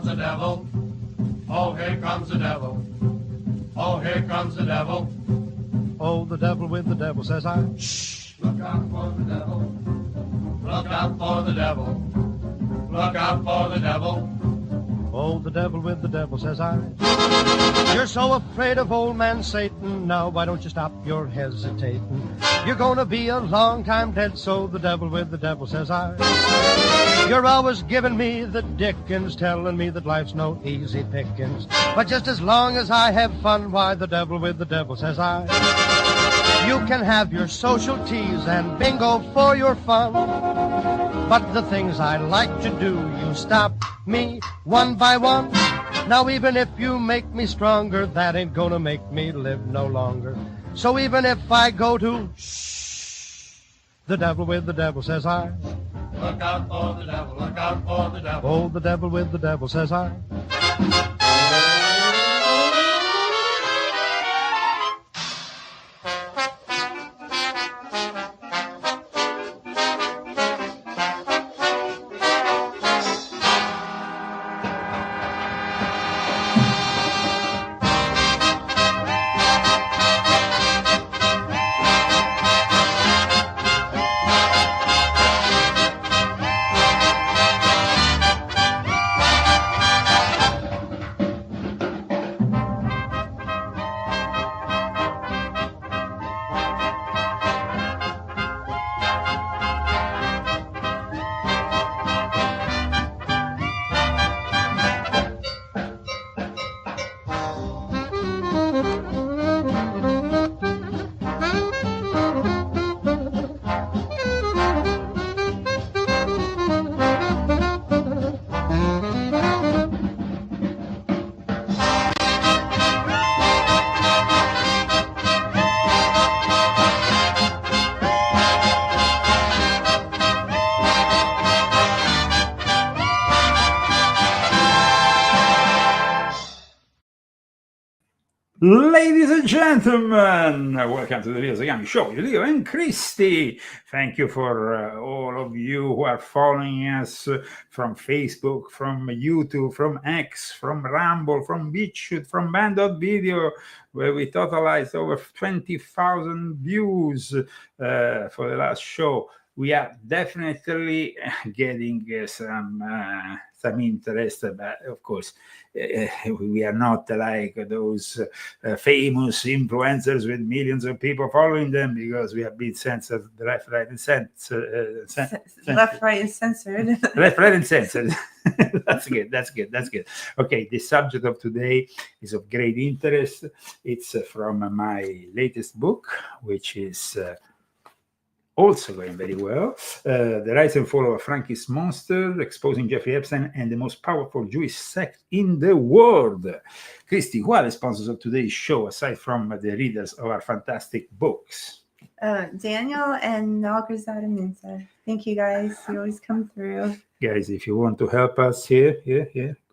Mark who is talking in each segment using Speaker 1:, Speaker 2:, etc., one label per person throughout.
Speaker 1: comes the devil. Oh, here comes the devil. Oh, here comes the devil.
Speaker 2: Oh, the devil with the devil, says I.
Speaker 1: Shh, look out for the devil. Look out for the devil. Look out for the devil.
Speaker 2: Oh, the devil with the devil, says I. You're so afraid of old man Satan. Now, why don't you stop your hesitating? You're gonna be a long time dead, so the devil with the devil, says I. You're always giving me the dickens, telling me that life's no easy pickings. But just as long as I have fun, why, the devil with the devil, says I. You can have your social teas and bingo for your fun, but the things I like to do, you stop me one by one. Now even if you make me stronger, that ain't gonna make me live no longer. So even if I go to shh, the devil with the devil, says I.
Speaker 1: Look out for the devil, look out for the devil.
Speaker 2: Oh, the devil with the devil, says I.
Speaker 3: Ladies and gentlemen, welcome to the Leo Zagami Show with Leo and Christy. Thank you for all of you who are following us from Facebook, from YouTube, from X, from Rumble, from BitChute, from Band.video, where we totalized over 20,000 views for the last show. We are definitely getting some interest, but of course, we are not like those famous influencers with millions of people following them, because we have been censored left, right, and censored.
Speaker 4: Left, right, and censored.
Speaker 3: Left, right, and censored. That's good. Okay, the subject of today is of great interest. It's from my latest book, which is also going very well. The Rise and Fall of a Frankist Monster, Exposing Jeffrey Epstein and the Most Powerful Jewish Sect in the World. Christy, who are the sponsors of today's show, aside from the readers of our fantastic books?
Speaker 4: Daniel and Nalgazad Minza. Thank you, guys. You always come through.
Speaker 3: Guys, if you want to help us here,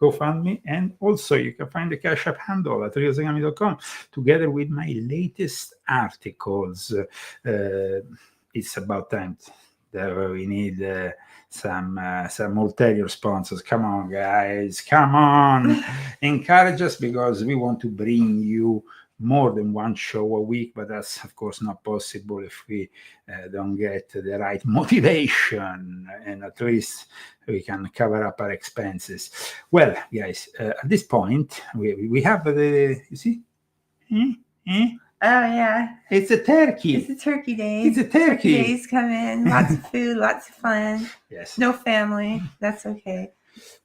Speaker 3: GoFundMe. And also, you can find the Cash App handle at riozagami.com, together with my latest articles. It's about time that we need some ulterior sponsors. Come on, guys. Come on. Encourage us, because we want to bring you more than one show a week, but that's, of course, not possible if we don't get the right motivation, and at least we can cover up our expenses. Well, guys, at this point, we have the, you see?
Speaker 4: Oh, yeah.
Speaker 3: It's a turkey.
Speaker 4: It's a turkey day.
Speaker 3: It's a turkey.
Speaker 4: Days come in. Lots of food, lots of fun.
Speaker 3: Yes.
Speaker 4: No family. That's okay.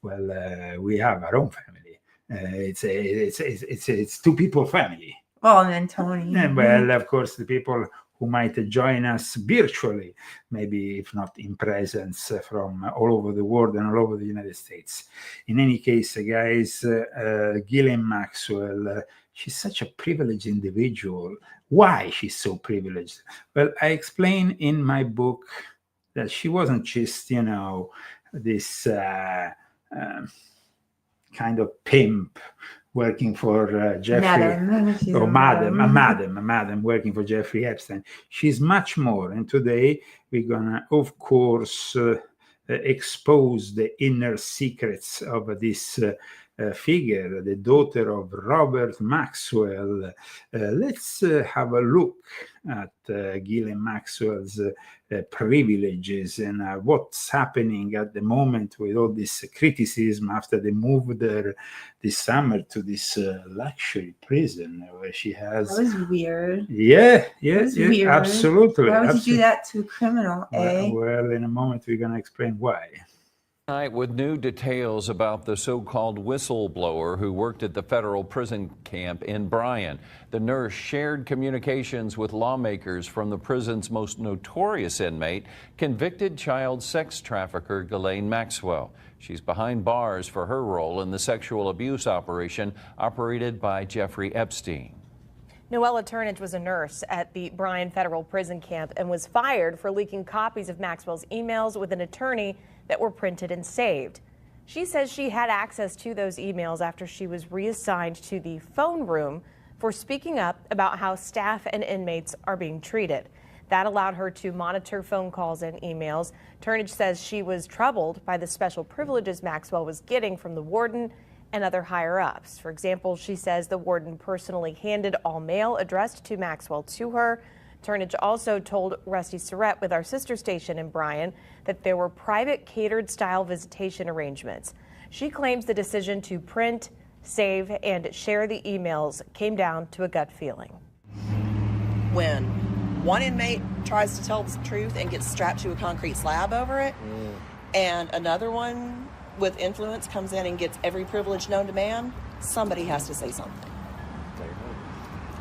Speaker 3: Well, we have our own family. It's two people family.
Speaker 4: Well, and then Tony.
Speaker 3: And well, of course, the people who might join us virtually, maybe if not in presence, from all over the world and all over the United States. In any case, guys, Ghislaine Maxwell, she's such a privileged individual. Why she's so privileged? Well, I explain in my book that she wasn't just, this kind of pimp working for Jeffrey, madam working for Jeffrey Epstein. She's much more. And today we're gonna, of course, expose the inner secrets of this figure, the daughter of Robert Maxwell. Let's have a look at Ghislaine Maxwell's privileges and what's happening at the moment with all this criticism after they moved her this summer to this luxury prison where she has.
Speaker 4: That was weird.
Speaker 3: Yeah,
Speaker 4: Weird.
Speaker 3: absolutely.
Speaker 4: Why would you do that to a criminal, eh?
Speaker 3: Well, in a moment we're going to explain why.
Speaker 5: Tonight with new details about the so-called whistleblower who worked at the federal prison camp in Bryan. The nurse shared communications with lawmakers from the prison's most notorious inmate, convicted child sex trafficker Ghislaine Maxwell. She's behind bars for her role in the sexual abuse operation operated by Jeffrey Epstein.
Speaker 6: Noella Turnage was a nurse at the Bryan Federal Prison Camp and was fired for leaking copies of Maxwell's emails with an attorney that were printed and saved. She says she had access to those emails after she was reassigned to the phone room for speaking up about how staff and inmates are being treated. That allowed her to monitor phone calls and emails. Turnage says she was troubled by the special privileges Maxwell was getting from the warden and other higher-ups. For example, she says the warden personally handed all mail addressed to Maxwell to her. Turnage also told Rusty Surrett with our sister station in Bryan that there were private catered-style visitation arrangements. She claims the decision to print, save, and share the emails came down to a gut feeling.
Speaker 7: When one inmate tries to tell the truth and gets strapped to a concrete slab over it, and another one with influence comes in and gets every privilege known to man, somebody has to say something.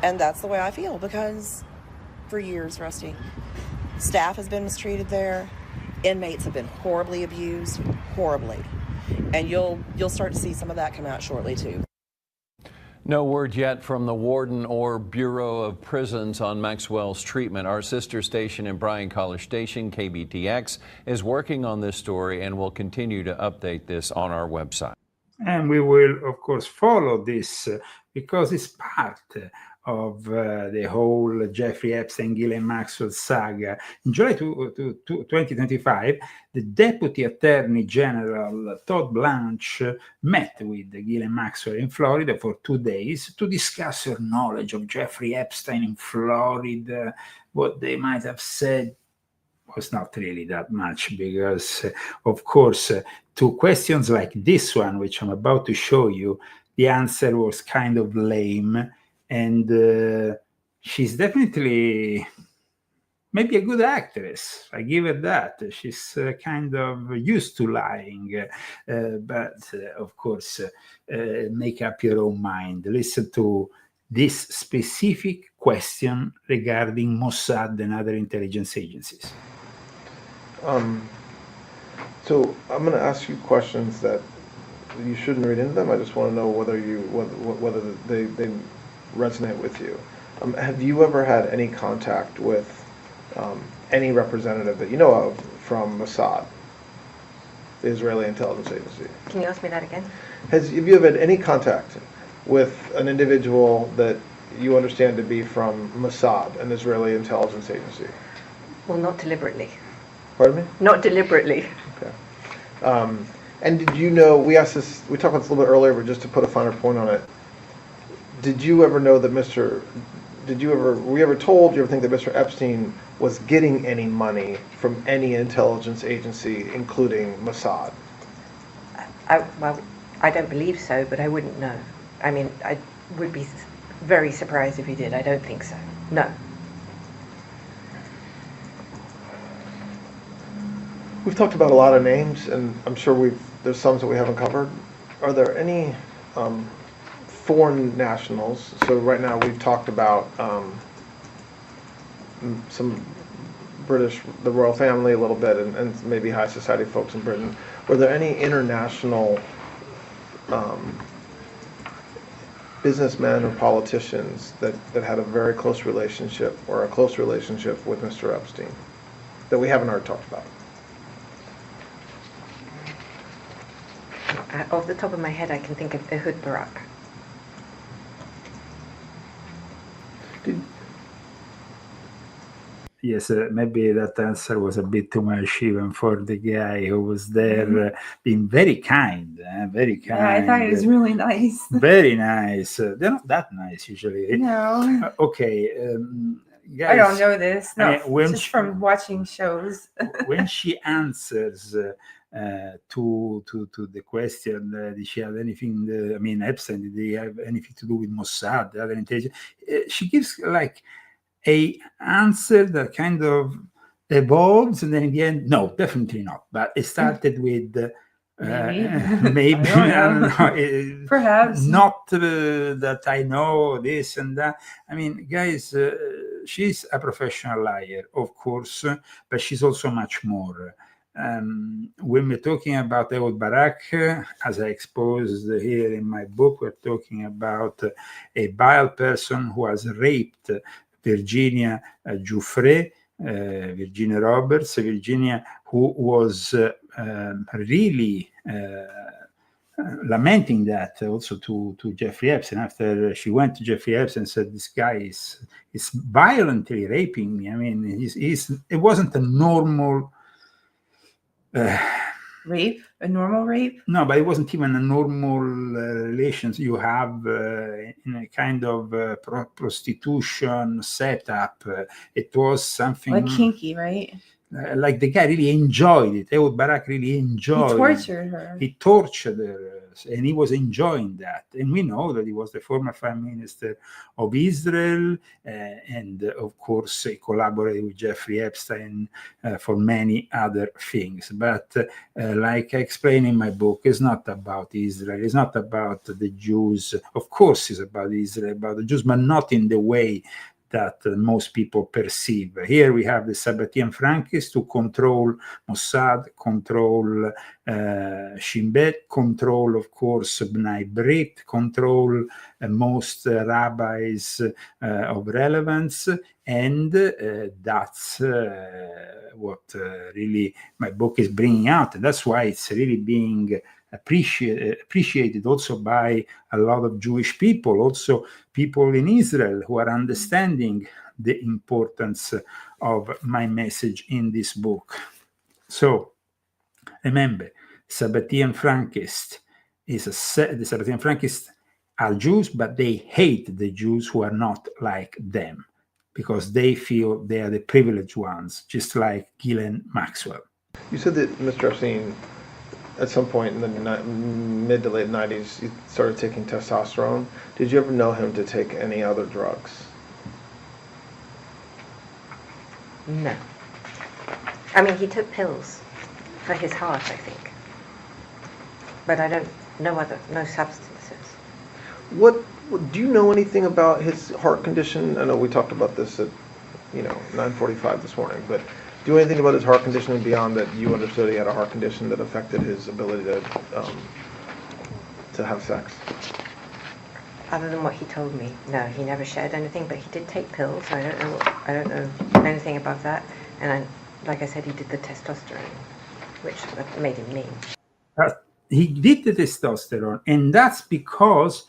Speaker 7: And that's the way I feel, because for years, Rusty, staff has been mistreated there. Inmates have been horribly abused, horribly. And you'll start to see some of that come out shortly, too.
Speaker 5: No word yet from the warden or Bureau of Prisons on Maxwell's treatment. Our sister station in Bryan College Station, KBTX, is working on this story and will continue to update this on our website.
Speaker 3: And we will, of course, follow this because it's part of the whole Jeffrey Epstein, Ghislaine Maxwell saga. In July 2025, the Deputy Attorney General Todd Blanche met with Ghislaine Maxwell in Florida for 2 days to discuss her knowledge of Jeffrey Epstein in Florida. What they might have said was not really that much because, of course, to questions like this one, which I'm about to show you, the answer was kind of lame. And she's definitely maybe a good actress. I give her that. She's kind of used to lying. But of course, make up your own mind. Listen to this specific question regarding Mossad and other intelligence agencies.
Speaker 8: So I'm going to ask you questions that you shouldn't read into them. I just want to know whether they resonate with you. Have you ever had any contact with any representative that you know of from Mossad, the Israeli intelligence agency?
Speaker 9: Can you ask me that again?
Speaker 8: Have you ever had any contact with an individual that you understand to be from Mossad, an Israeli intelligence agency?
Speaker 9: Well, not deliberately.
Speaker 8: Pardon me?
Speaker 9: Not deliberately.
Speaker 8: Okay. And did you know, we talked about this a little bit earlier, but just to put a finer point on it, did you ever know that were you ever told, do you ever think that Mr. Epstein was getting any money from any intelligence agency, including Mossad?
Speaker 9: Well, I don't believe so, but I wouldn't know. I mean, I would be very surprised if he did. I don't think so. No.
Speaker 8: We've talked about a lot of names, and I'm sure there's some that we haven't covered. Are there any foreign nationals? So right now we've talked about some British, the royal family a little bit, and maybe high society folks in Britain. Were there any international businessmen or politicians that had a very close relationship or a close relationship with Mr. Epstein that we haven't already talked about?
Speaker 9: Off the top of my head, I can think of Ehud Barak.
Speaker 3: Yes, maybe that answer was a bit too much even for the guy who was there, being very kind, very kind.
Speaker 4: Yeah, I thought it was really nice.
Speaker 3: Very nice. They're not that nice usually.
Speaker 4: No.
Speaker 3: Okay, guys,
Speaker 4: I don't know this. No,
Speaker 3: I mean, when
Speaker 4: just
Speaker 3: she-
Speaker 4: from watching shows.
Speaker 3: when she answers to the question, did she have anything? I mean, Epstein, did he have anything to do with Mossad, the other intelligence? She gives like a answer that kind of evolves, and then in the end, no, definitely not. But it started with maybe I don't know,
Speaker 4: Perhaps
Speaker 3: not that I know this and that. I mean, guys, she's a professional liar, of course, but she's also much more. When we're talking about Ehud Barak, as I exposed here in my book, we're talking about a vile person who has raped Virginia Giuffre, Virginia Roberts, Virginia, who was really lamenting that also to Jeffrey Epstein, after she went to Jeffrey Epstein and said, this guy is violently raping me. I mean, it wasn't a normal
Speaker 4: rape, a normal rape?
Speaker 3: No, but it wasn't even a normal relations you have in a kind of prostitution setup. It was something
Speaker 4: like kinky, right?
Speaker 3: Like the guy really enjoyed it. Ehud Barak really enjoyed.
Speaker 4: He tortured her.
Speaker 3: He tortured her, and he was enjoying that. And we know that he was the former Prime Minister of Israel, and of course he collaborated with Jeffrey Epstein for many other things. But like I explain in my book, it's not about Israel. It's not about the Jews. Of course, it's about Israel, about the Jews, but not in the way that most people perceive. Here we have the Sabbatean Frankists to control Mossad, control Shin Bet, control, of course, B'nai Brit, control most rabbis of relevance, and that's what really my book is bringing out. And that's why it's really being appreciated also by a lot of Jewish people, also people in Israel who are understanding the importance of my message in this book. So remember, Sabbatean Frankists the Sabbatean Frankists are Jews, but they hate the Jews who are not like them, because they feel they are the privileged ones, just like Ghislaine Maxwell.
Speaker 8: You said that Mr. Epstein, at some point in the mid to late 90s, he started taking testosterone. Did you ever know him to take any other drugs?
Speaker 9: No. I mean, he took pills for his heart, I think. But I don't know no substances.
Speaker 8: What do you know anything about his heart condition? I know we talked about this at 9:45 this morning, but do you know anything about his heart condition beyond that you understood he had a heart condition that affected his ability to have sex?
Speaker 9: Other than what he told me, no, he never shared anything, but he did take pills. I don't know anything about that. And like I said, he did the testosterone, which made him mean.
Speaker 3: He did the testosterone, and that's because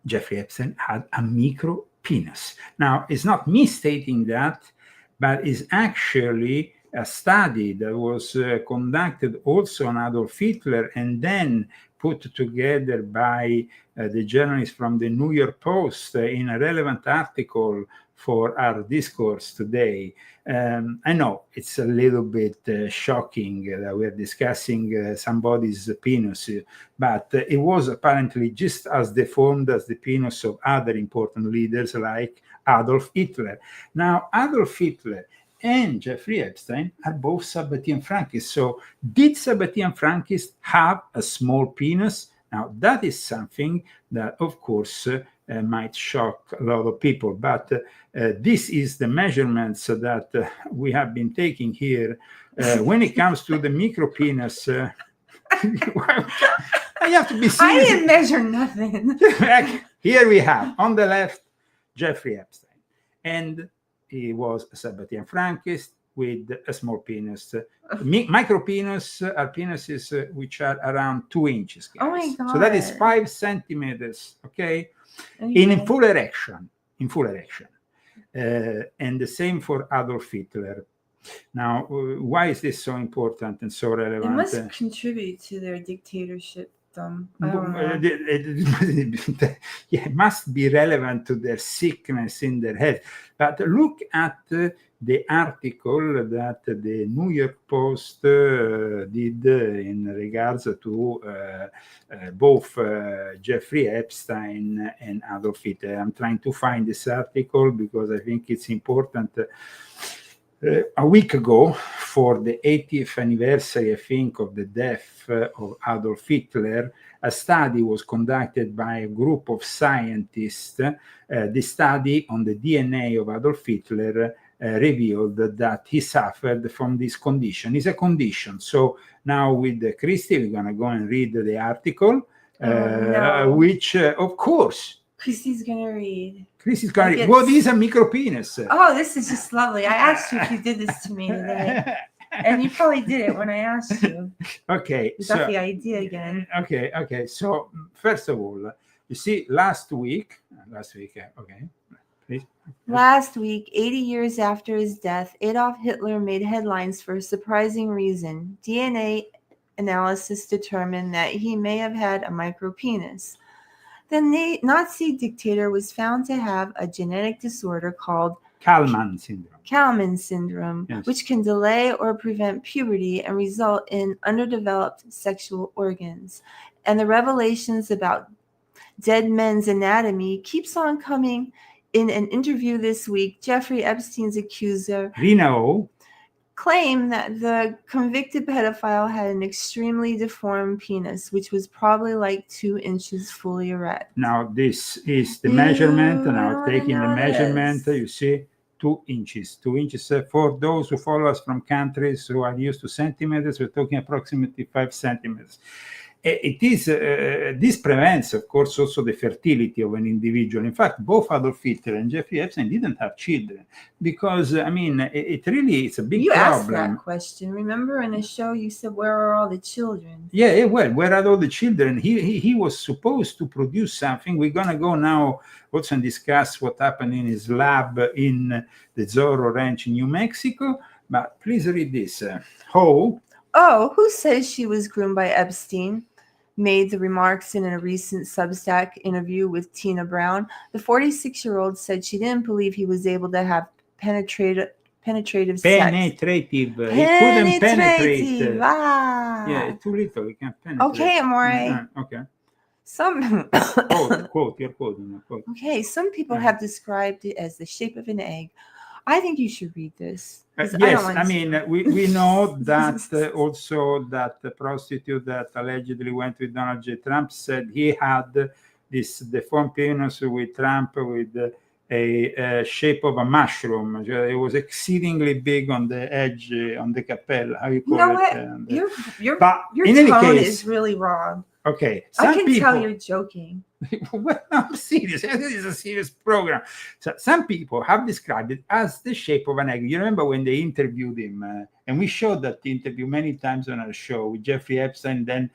Speaker 3: Jeffrey Epstein had a micro penis. Now, it's not me stating that, but is actually a study that was conducted also on Adolf Hitler and then put together by the journalists from the New York Post in a relevant article for our discourse today. I know it's a little bit shocking that we're discussing somebody's penis, but it was apparently just as deformed as the penis of other important leaders like Adolf Hitler. Now, Adolf Hitler and Jeffrey Epstein are both Sabbatean Frankists. So did Sabbatean Frankists have a small penis? Now, that is something that, of course, might shock a lot of people. But this is the measurements that we have been taking here. When it comes to the micro penis, I have to be serious.
Speaker 4: I didn't measure nothing.
Speaker 3: Here we have, on the left, Jeffrey Epstein. And he was a Sabbatean Frankist with a small penis. Micro penis are penises which are around 2 inches. Guys.
Speaker 4: Oh my God.
Speaker 3: So that is 5 centimeters, okay? In full erection. and the same for Adolf Hitler. Now, why is this so important and so relevant?
Speaker 4: It must contribute to their dictatorship. I don't know.
Speaker 3: Yeah, it must be relevant to their sickness in their head. But look at the article that the New York Post did in regards to both Jeffrey Epstein and Adolf Hitler. I'm trying to find this article because I think it's important. A week ago, for the 80th anniversary, I think, of the death of Adolf Hitler, a study was conducted by a group of scientists. The study on the DNA of Adolf Hitler revealed that he suffered from this condition. It's a condition. So now with Christy, we're going to go and read the article, which, of course,
Speaker 4: Christy's gonna read.
Speaker 3: Christy's gonna read. What is a micropenis?
Speaker 4: Oh, this is just lovely. I asked you if you did this to me today, and you probably did it when I asked you.
Speaker 3: Okay,
Speaker 4: You got the idea again.
Speaker 3: Okay. So first of all, you see, last week, okay, please.
Speaker 4: Last week, 80 years after his death, Adolf Hitler made headlines for a surprising reason. DNA analysis determined that he may have had a micropenis. The Nazi dictator was found to have a genetic disorder called
Speaker 3: Kallmann syndrome, yes,
Speaker 4: which can delay or prevent puberty and result in underdeveloped sexual organs. And the revelations about dead men's anatomy keeps on coming. In an interview this week, Jeffrey Epstein's accuser,
Speaker 3: Reno,
Speaker 4: claimed that the convicted pedophile had an extremely deformed penis, which was probably like 2 inches fully erect.
Speaker 3: Now, this is the measurement. Now, taking the measurement, you see 2 inches. 2 inches. For those who follow us from countries who are used to centimeters, we're talking approximately 5 centimeters. It is this prevents, of course, also the fertility of an individual. In fact, both Adolf Hitler and Jeffrey Epstein didn't have children because, I mean, it's a big problem.
Speaker 4: You asked that question. Remember in the show you said, "Where are all the children?"
Speaker 3: Yeah, well, where are all the children? He was supposed to produce something. We're gonna go now also and discuss what happened in his lab in the Zorro Ranch in New Mexico. But please read this.
Speaker 4: Who says she was groomed by Epstein? Made the remarks in a recent Substack interview with Tina Brown. The 46-year-old said she didn't believe he was able to have penetrative sex.
Speaker 3: He couldn't penetrate.
Speaker 4: Yeah,
Speaker 3: it's too little. He can't penetrate.
Speaker 4: Okay, Amore.
Speaker 3: Okay.
Speaker 4: Quote.
Speaker 3: You're quoting.
Speaker 4: Okay, some people have described it as the shape of an egg. I think you should read this.
Speaker 3: Yes, I mean, we know that also that the prostitute that allegedly went with Donald J. Trump said he had this deformed penis with Trump with a shape of a mushroom. It was exceedingly big on the edge, on the capella. How you call it?
Speaker 4: Your tone is really wrong.
Speaker 3: Okay.
Speaker 4: I can tell you're joking.
Speaker 3: Well, I'm serious. This is a serious program. So some people have described it as the shape of an egg. You remember when they interviewed him, and we showed that interview many times on our show with Jeffrey Epstein, then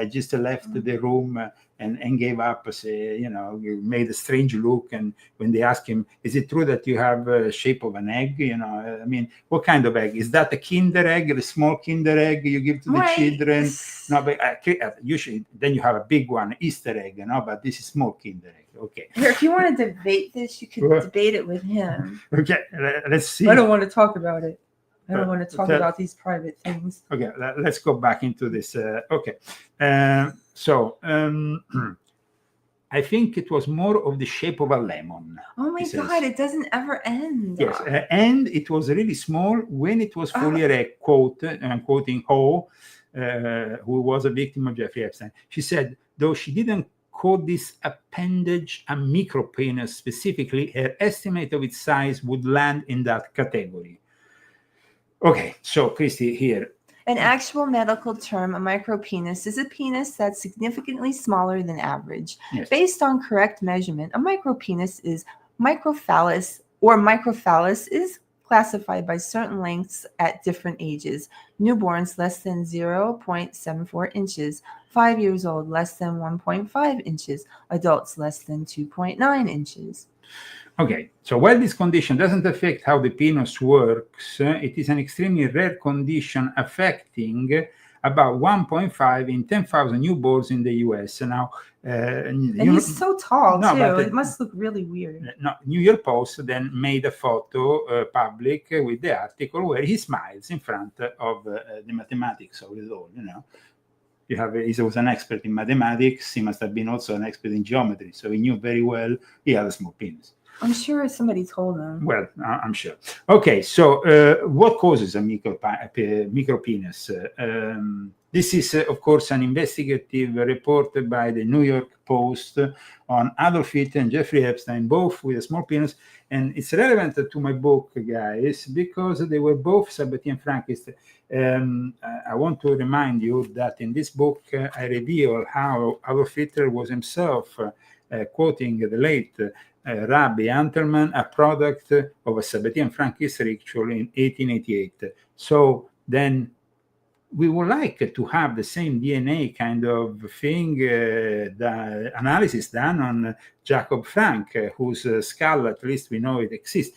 Speaker 3: just left the room and gave up, made a strange look. And when they asked him, is it true that you have a shape of an egg? I mean, what kind of egg? Is that a Kinder egg, a small Kinder egg you give to the children? No, but usually then you have a big one, Easter egg, but this is small Kinder egg. Okay.
Speaker 4: Here, if you want to debate this, you could debate it with him.
Speaker 3: Okay, let's see.
Speaker 4: I don't want to talk about it. I don't want to talk about these private things.
Speaker 3: Okay, let's go back into this. Okay. I think it was more of the shape of a lemon.
Speaker 4: Oh my God, it doesn't ever end.
Speaker 3: Yes, and it was really small when it was fully erect, quote, I'm quoting Ho, who was a victim of Jeffrey Epstein. She said, though she didn't call this appendage a micropenis specifically, her estimate of its size would land in that category. Okay, so Christy, here.
Speaker 4: An actual medical term, a micropenis, is a penis that's significantly smaller than average.
Speaker 3: Yes.
Speaker 4: Based on correct measurement, a micropenis is microphallus, or microphallus is classified by certain lengths at different ages. Newborns less than 0.74 inches, 5 years old less than 1.5 inches, adults less than 2.9 inches.
Speaker 3: Okay, so while this condition doesn't affect how the penis works, it is an extremely rare condition affecting about 1.5 in 10,000 newborns in the U.S. Now,
Speaker 4: And he's so tall,
Speaker 3: No,
Speaker 4: too.
Speaker 3: but
Speaker 4: It must look really weird.
Speaker 3: no, New York Post then made a photo public with the article where he smiles in front of the mathematics of it all, you know. He was an expert in mathematics. He must have been also an expert in geometry. So he knew very well he had a small penis.
Speaker 4: I'm sure somebody told him.
Speaker 3: Well, I'm sure. Okay, so what causes a micropenis? This is, of course, an investigative report by the New York Post on Adolf Hitler and Jeffrey Epstein, both with a small penis. And it's relevant to my book, guys, because they were both Sabbatean Frankists. I want to remind you that in this book, I reveal how Adolf Hitler was himself, quoting the late Rabbi Antelman, a product of a Sabbatean Frankist ritual in 1888. So then we would like to have the same DNA kind of thing, the analysis done on Jacob Frank, whose skull, at least we know it exists.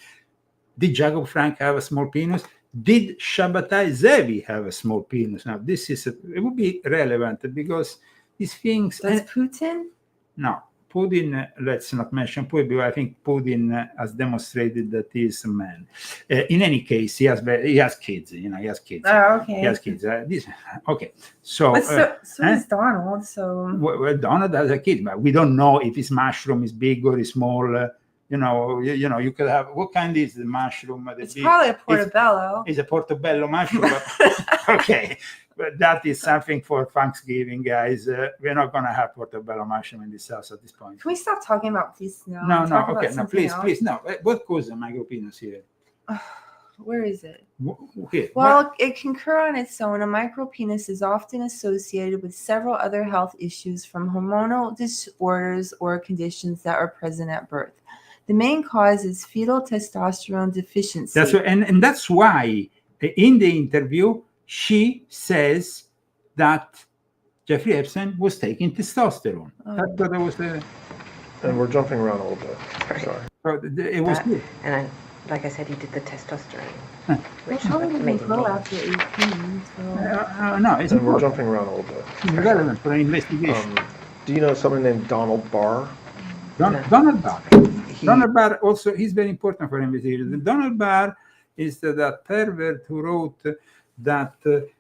Speaker 3: Did Jacob Frank have a small penis? Did Shabbatai Zevi have a small penis? Now, this is, it would be relevant because these things...
Speaker 4: Does Putin?
Speaker 3: No. Putin, let's not mention Putin, because I think Putin has demonstrated that he is a man. In any case, he has kids. You know, he has kids.
Speaker 4: Oh, okay.
Speaker 3: He has kids. Okay. So,
Speaker 4: But so is Donald. So
Speaker 3: well, Donald has a kid, but we don't know if his mushroom is big or is small. You know, you could have, what kind is the mushroom?
Speaker 4: It's probably a portobello.
Speaker 3: It's a portobello mushroom. But, okay. But that is something for Thanksgiving, guys. We're not going to have portobello mushroom in this house at this point.
Speaker 4: Can we stop talking about this now?
Speaker 3: No, okay, no, please, no. What causes a micropenis here?
Speaker 4: Where is it?
Speaker 3: Here.
Speaker 4: Well, it can occur on its own. A micropenis is often associated with several other health issues, from hormonal disorders or conditions that are present at birth. The main cause is fetal testosterone deficiency.
Speaker 3: That's what, and that's why in the interview, she says that Jeffrey Epstein was taking testosterone. I thought there was a...
Speaker 8: And we're jumping around a little bit. Sorry.
Speaker 3: It was good.
Speaker 9: And like I said, he did the testosterone.
Speaker 4: Which probably didn't go after 18. So.
Speaker 3: No, it's
Speaker 8: and we're jumping around a little bit.
Speaker 3: It's relevant for an investigation.
Speaker 8: Do you know someone named Donald Barr?
Speaker 3: Donald Barr. Donald Barr also, he's very important for investigation. Donald Barr is that pervert who wrote that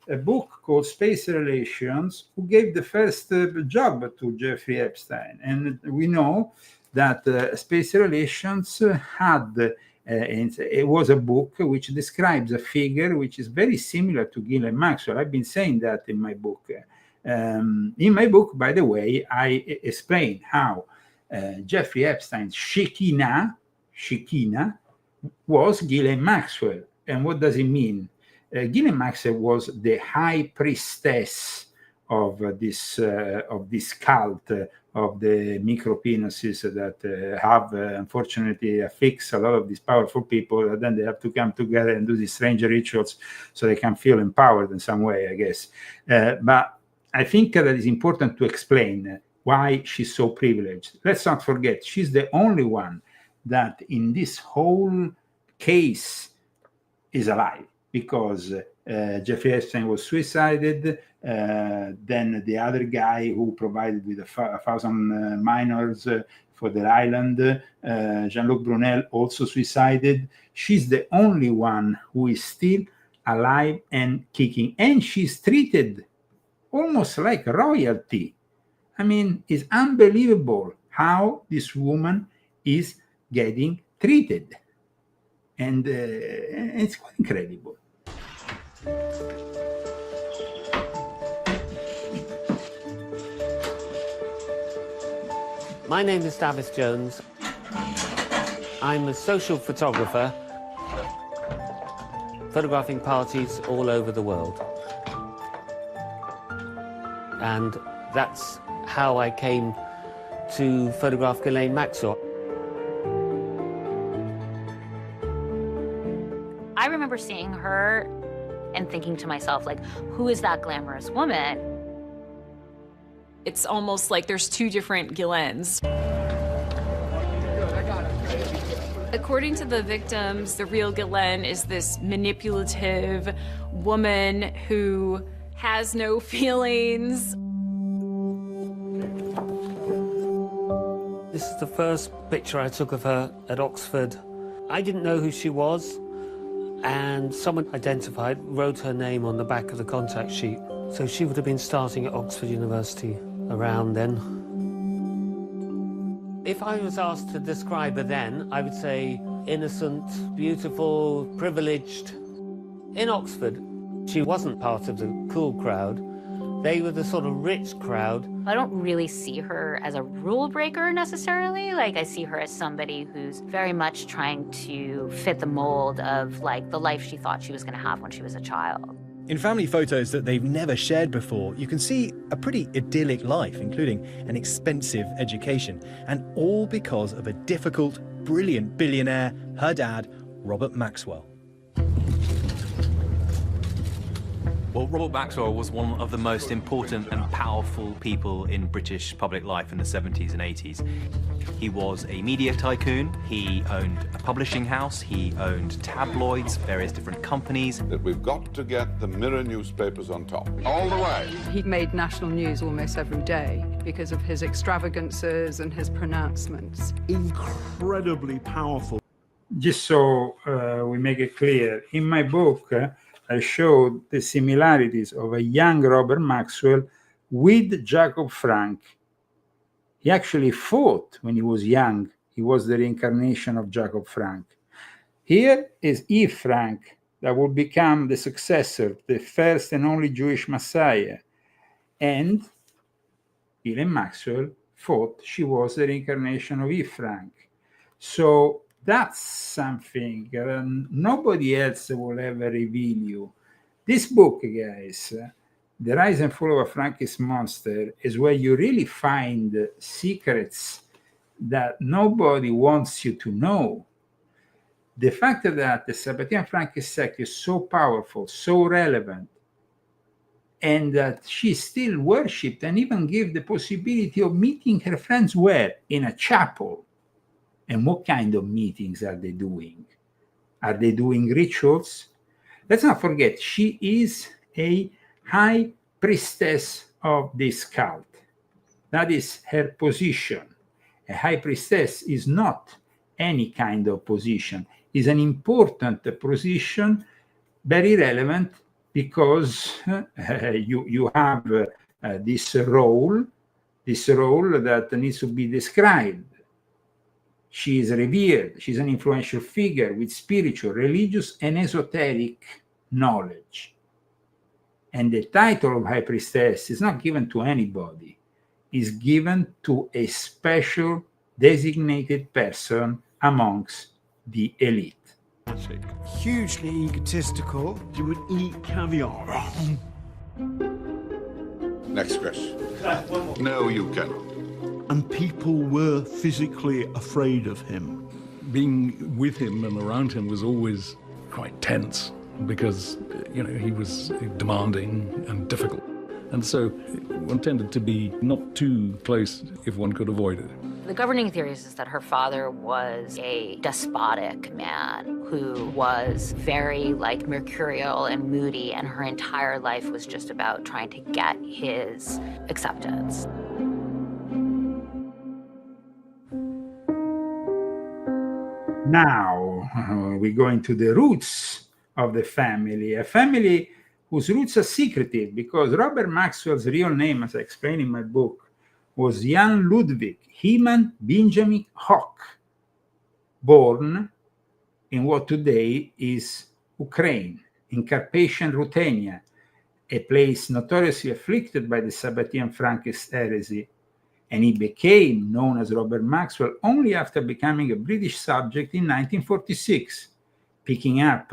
Speaker 3: a book called Space Relations, who gave the first job to Jeffrey Epstein. And we know that Space Relations had, it was a book which describes a figure which is very similar to Ghislaine Maxwell. I've been saying that in my book. In my book, by the way, I explain how Jeffrey Epstein's Shekinah was Ghislaine Maxwell. And what does it mean? Ghislaine Maxwell was the high priestess of this cult of the micropenises that have, unfortunately, affixed a lot of these powerful people. And then they have to come together and do these strange rituals so they can feel empowered in some way, I guess. But I think that it's important to explain why she's so privileged. Let's not forget, she's the only one that in this whole case is alive, because Jeffrey Epstein was suicided. Then the other guy who provided with 1,000 minors for the island, Jean-Luc Brunel, also suicided. She's the only one who is still alive and kicking. And she's treated almost like royalty. I mean, it's unbelievable how this woman is getting treated. And it's quite incredible.
Speaker 10: My name is Davis Jones. I'm a social photographer, photographing parties all over the world. And that's how I came to photograph Ghislaine Maxwell.
Speaker 11: I remember seeing her and thinking to myself, like, who is that glamorous woman?
Speaker 12: It's almost like there's two different Ghislaines. According to the victims, the real Ghislaine is this manipulative woman who has no feelings.
Speaker 10: This is the first picture I took of her at Oxford. I didn't know who she was, and someone identified, wrote her name on the back of the contact sheet. So she would have been starting at Oxford University around then. If I was asked to describe her then, I would say innocent, beautiful, privileged. In Oxford, she wasn't part of the cool crowd. They were the sort of rich crowd.
Speaker 11: I don't really see her as a rule breaker necessarily. Like, I see her as somebody who's very much trying to fit the mold of like the life she thought she was going to have when she was a child.
Speaker 13: In family photos that they've never shared before, you can see a pretty idyllic life, including an expensive education, and all because of a difficult, brilliant billionaire, her dad, Robert Maxwell.
Speaker 14: Well, Robert Maxwell was one of the most important and powerful people in British public life in the 70s and 80s. He was a media tycoon, he owned a publishing house, he owned tabloids, various different companies.
Speaker 15: That we've got to get the Mirror newspapers on top, all the way.
Speaker 16: He made national news almost every day because of his extravagances and his pronouncements.
Speaker 17: Incredibly powerful.
Speaker 3: Just so we make it clear, in my book, I showed the similarities of a young Robert Maxwell with Jacob Frank. He actually fought when he was young. He was the reincarnation of Jacob Frank. Here is Eve Frank, that would become the successor, the first and only Jewish Messiah. And Ghislaine Maxwell fought. She was the reincarnation of Eve Frank. So that's something nobody else will ever reveal you. This book, guys, The Rise and Fall of a Frankish Monster, is where you really find secrets that nobody wants you to know. The fact that the Sabbatean Frankish sect is so powerful, so relevant, and that she still worshipped and even gave the possibility of meeting her friends where? In a chapel. And what kind of meetings are they doing? Are they doing rituals? Let's not forget, she is a high priestess of this cult. That is her position. A high priestess is not any kind of position. It's an important position, very relevant, because you have this role that needs to be described. She is revered. She's an influential figure with spiritual, religious, and esoteric knowledge. And the title of High Priestess is not given to anybody. It's given to a special designated person amongst the elite.
Speaker 17: Hugely egotistical. You would eat caviar.
Speaker 15: Next question. No, you cannot.
Speaker 17: And people were physically afraid of him.
Speaker 18: Being with him and around him was always quite tense because, he was demanding and difficult. And so one tended to be not too close if one could avoid it.
Speaker 11: The governing theory is that her father was a despotic man who was very mercurial and moody, and her entire life was just about trying to get his acceptance.
Speaker 3: Now we go into the roots of the family, a family whose roots are secretive, because Robert Maxwell's real name, as I explain in my book, was Jan Ludwig Hyman Benjamin Hock, born in what today is Ukraine, in Carpathian Ruthenia, a place notoriously afflicted by the Sabbatean Frankist heresy. And he became known as Robert Maxwell only after becoming a British subject in 1946, picking up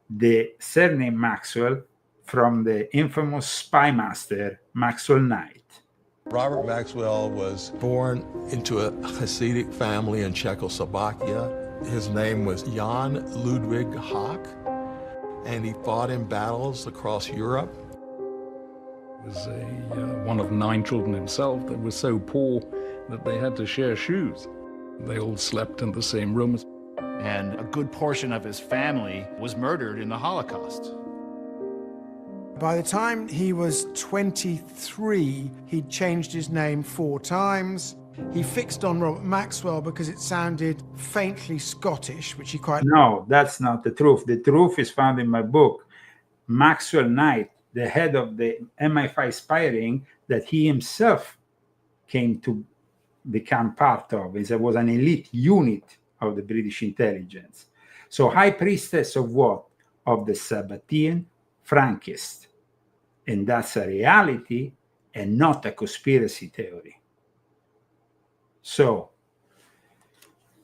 Speaker 3: the surname Maxwell from the infamous spy master Maxwell Knight.
Speaker 19: Robert Maxwell was born into a Hasidic family in Czechoslovakia. His name was Jan Ludwig Hock, and he fought in battles across Europe.
Speaker 18: He was one of 9 children himself that was so poor that they had to share shoes. They all slept in the same rooms.
Speaker 20: and a good portion of his family was murdered in the Holocaust.
Speaker 21: By the time he was 23, he'd changed his name 4 times. He fixed on Robert Maxwell because it sounded faintly Scottish, which he quite...
Speaker 3: No, that's not the truth. The truth is found in my book. Maxwell Knight, the head of the MI5 spy ring that he himself came to become part of. It was an elite unit of the British intelligence. So High Priestess of what? Of the Sabbatean Frankists. And that's a reality and not a conspiracy theory. So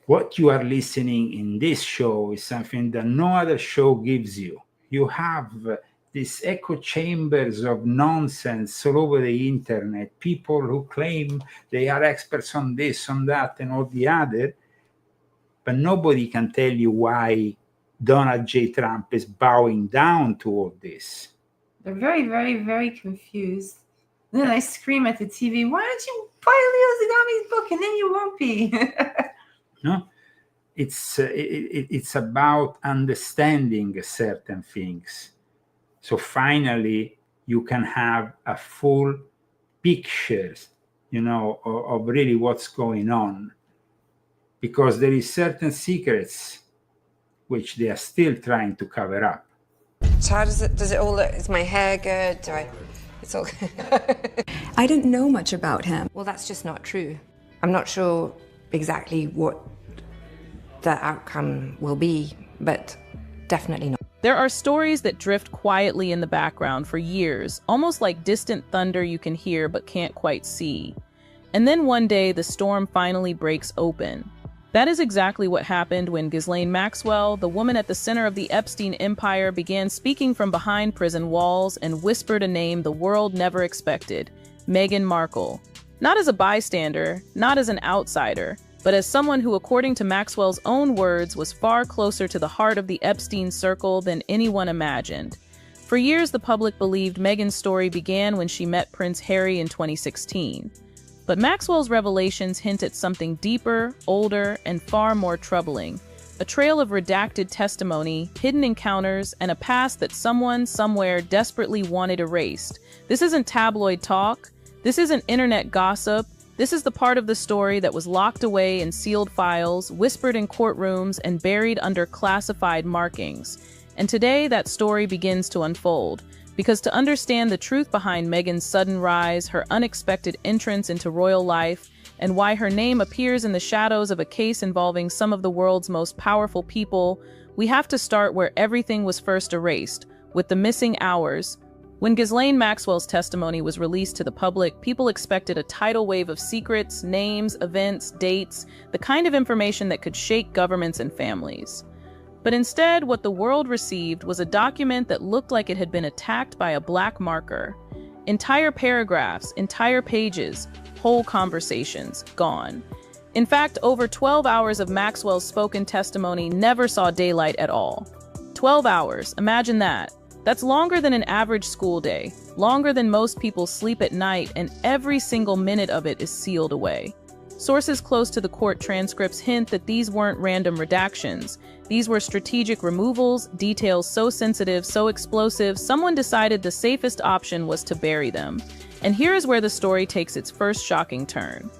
Speaker 3: what you are listening in this show is something that no other show gives you. You have these echo chambers of nonsense all over the internet, people who claim they are experts on this, on that, and all the other, but nobody can tell you why Donald J. Trump is bowing down to all this.
Speaker 4: They're very, very, very confused. And then I scream at the TV, why don't you buy Leo Zagami's book and then you won't be?
Speaker 3: No, it's about understanding certain things. So finally, you can have a full picture, of really what's going on. Because there is certain secrets which they are still trying to cover up.
Speaker 22: So how does it all look? Is my hair good? It's all
Speaker 23: I didn't know much about him.
Speaker 22: Well, that's just not true. I'm not sure exactly what the outcome will be, but definitely not.
Speaker 24: There are stories that drift quietly in the background for years, almost like distant thunder you can hear but can't quite see. And then one day the storm finally breaks open. That is exactly what happened when Ghislaine Maxwell, the woman at the center of the Epstein empire, began speaking from behind prison walls and whispered a name the world never expected, Meghan Markle. Not as a bystander, not as an outsider, but as someone who, according to Maxwell's own words, was far closer to the heart of the Epstein circle than anyone imagined. For years, the public believed Meghan's story began when she met Prince Harry in 2016. But Maxwell's revelations hint at something deeper, older, and far more troubling. A trail of redacted testimony, hidden encounters, and a past that someone, somewhere, desperately wanted erased. This isn't tabloid talk. This isn't internet gossip. This is the part of the story that was locked away in sealed files, whispered in courtrooms, and buried under classified markings. And today, that story begins to unfold. Because to understand the truth behind Meghan's sudden rise, her unexpected entrance into royal life, and why her name appears in the shadows of a case involving some of the world's most powerful people, we have to start where everything was first erased, with the missing hours. When Ghislaine Maxwell's testimony was released to the public, people expected a tidal wave of secrets, names, events, dates, the kind of information that could shake governments and families. But instead, what the world received was a document that looked like it had been attacked by a black marker. Entire paragraphs, entire pages, whole conversations, gone. In fact, over 12 hours of Maxwell's spoken testimony never saw daylight at all. 12 hours, imagine that. That's longer than an average school day, longer than most people sleep at night, and every single minute of it is sealed away. Sources close to the court transcripts hint that these weren't random redactions. These were strategic removals, details so sensitive, so explosive, someone decided the safest option was to bury them. And here is where the story takes its first shocking turn.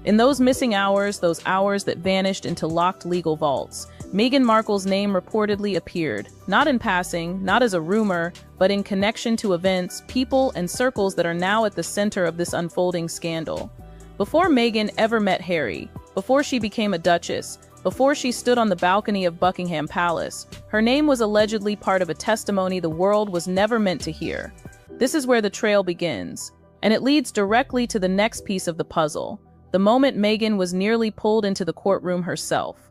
Speaker 24: In those missing hours, those hours that vanished into locked legal vaults, Meghan Markle's name reportedly appeared, not in passing, not as a rumor, but in connection to events, people, and circles that are now at the center of this unfolding scandal. Before Meghan ever met Harry, before she became a duchess, before she stood on the balcony of Buckingham Palace, her name was allegedly part of a testimony the world was never meant to hear. This is where the trail begins, and it leads directly to the next piece of the puzzle, the moment Meghan was nearly pulled into the courtroom herself.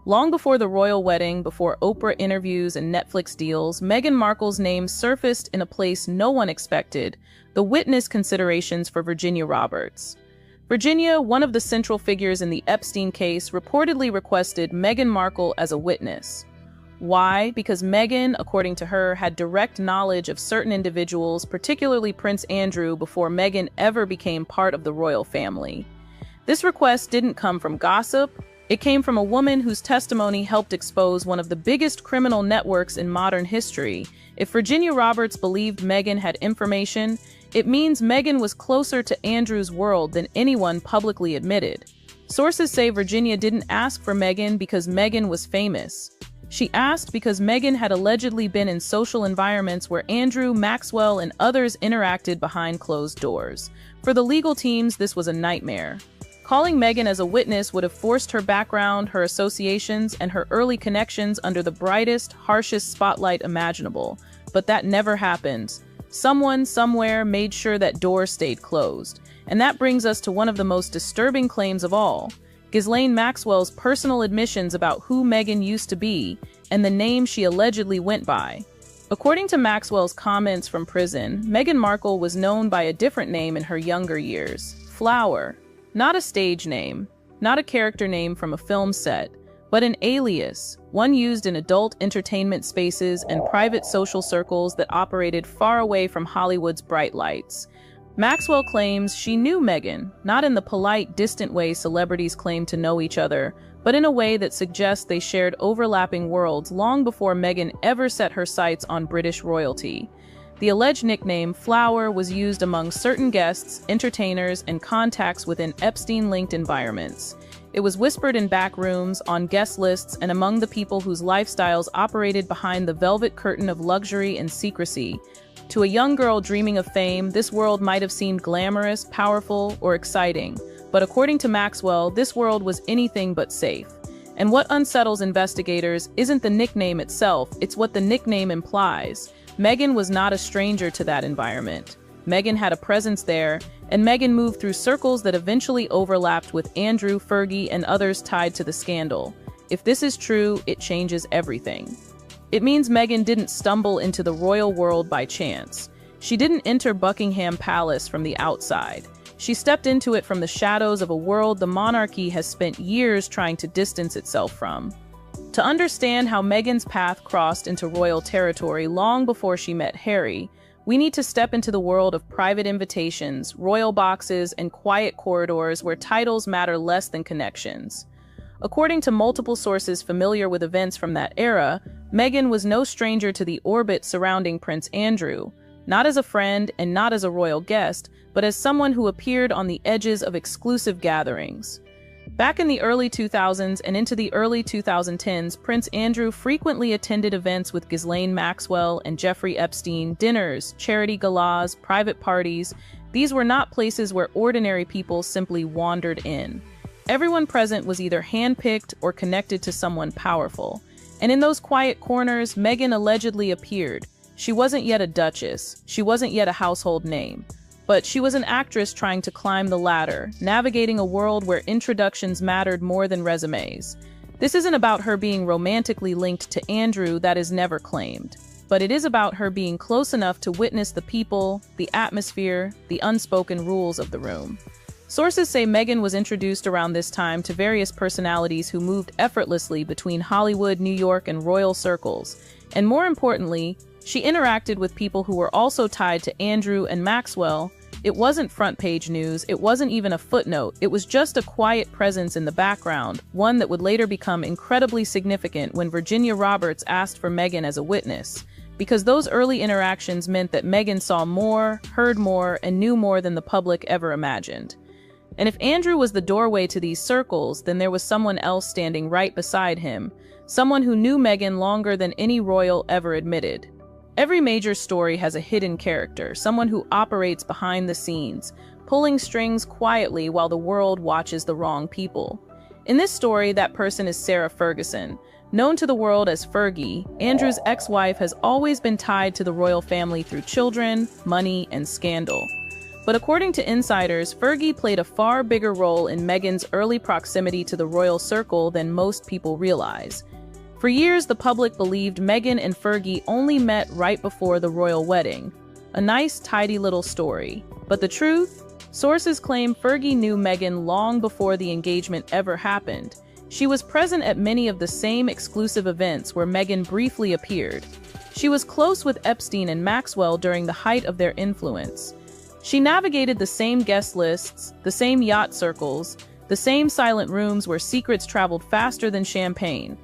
Speaker 24: Long before the royal wedding, before Oprah interviews and Netflix deals, Meghan Markle's name surfaced in a place no one expected, the witness considerations for Virginia Roberts. Virginia, one of the central figures in the Epstein case, reportedly requested Meghan Markle as a witness. Why? Because Meghan, according to her, had direct knowledge of certain individuals, particularly Prince Andrew, before Meghan ever became part of the royal family. This request didn't come from gossip It came from a woman whose testimony helped expose one of the biggest criminal networks in modern history. If Virginia Roberts believed Meghan had information, it means Meghan was closer to Andrew's world than anyone publicly admitted. Sources say Virginia didn't ask for Meghan because Meghan was famous. She asked because Meghan had allegedly been in social environments where Andrew, Maxwell, and others interacted behind closed doors. For the legal teams, this was a nightmare. Calling Meghan as a witness would have forced her background, her associations, and her early connections under the brightest, harshest spotlight imaginable. But that never happened. Someone, somewhere, made sure that door stayed closed. And that brings us to one of the most disturbing claims of all. Ghislaine Maxwell's personal admissions about who Meghan used to be and the name she allegedly went by. According to Maxwell's comments from prison, Meghan Markle was known by a different name in her younger years, Flower. Not a stage name, not a character name from a film set, but an alias, one used in adult entertainment spaces and private social circles that operated far away from Hollywood's bright lights. Maxwell claims she knew Meghan, not in the polite, distant way celebrities claim to know each other, but in a way that suggests they shared overlapping worlds long before Meghan ever set her sights on British royalty. The alleged nickname Flower was used among certain guests, entertainers, and contacts within Epstein-linked environments. It was whispered in back rooms, on guest lists, and among the people whose lifestyles operated behind the velvet curtain of luxury and secrecy. To a young girl dreaming of fame, this world might have seemed glamorous, powerful, or exciting. But according to Maxwell, this world was anything but safe. And what unsettles investigators isn't the nickname itself, it's what the nickname implies. Meghan was not a stranger to that environment. Meghan had a presence there, and Meghan moved through circles that eventually overlapped with Andrew, Fergie, and others tied to the scandal. If this is true, it changes everything. It means Meghan didn't stumble into the royal world by chance. She didn't enter Buckingham Palace from the outside. She stepped into it from the shadows of a world the monarchy has spent years trying to distance itself from. To understand how Meghan's path crossed into royal territory long before she met Harry, we need to step into the world of private invitations, royal boxes, and quiet corridors where titles matter less than connections. According to multiple sources familiar with events from that era, Meghan was no stranger to the orbit surrounding Prince Andrew, not as a friend and not as a royal guest, but as someone who appeared on the edges of exclusive gatherings. Back in the early 2000s and into the early 2010s, Prince Andrew frequently attended events with Ghislaine Maxwell and Jeffrey Epstein, dinners, charity galas, private parties. These were not places where ordinary people simply wandered in. Everyone present was either handpicked or connected to someone powerful. And in those quiet corners, Meghan allegedly appeared. She wasn't yet a duchess. She wasn't yet a household name. But she was an actress trying to climb the ladder, navigating a world where introductions mattered more than resumes. This isn't about her being romantically linked to Andrew, that is never claimed. But it is about her being close enough to witness the people, the atmosphere, the unspoken rules of the room. Sources say Meghan was introduced around this time to various personalities who moved effortlessly between Hollywood, New York, and royal circles. And more importantly, she interacted with people who were also tied to Andrew and Maxwell. It wasn't front-page news, it wasn't even a footnote, it was just a quiet presence in the background, one that would later become incredibly significant when Virginia Roberts asked for Meghan as a witness. Because those early interactions meant that Meghan saw more, heard more, and knew more than the public ever imagined. And if Andrew was the doorway to these circles, then there was someone else standing right beside him, someone who knew Meghan longer than any royal ever admitted. Every major story has a hidden character, someone who operates behind the scenes, pulling strings quietly while the world watches the wrong people. In this story, that person is Sarah Ferguson. Known to the world as Fergie, Andrew's ex-wife has always been tied to the royal family through children, money, and scandal. But according to insiders, Fergie played a far bigger role in Meghan's early proximity to the royal circle than most people realize. For years, the public believed Meghan and Fergie only met right before the royal wedding. A nice, tidy little story. But the truth? Sources claim Fergie knew Meghan long before the engagement ever happened. She was present at many of the same exclusive events where Meghan briefly appeared. She was close with Epstein and Maxwell during the height of their influence. She navigated the same guest lists, the same yacht circles, the same silent rooms where secrets traveled faster than champagne.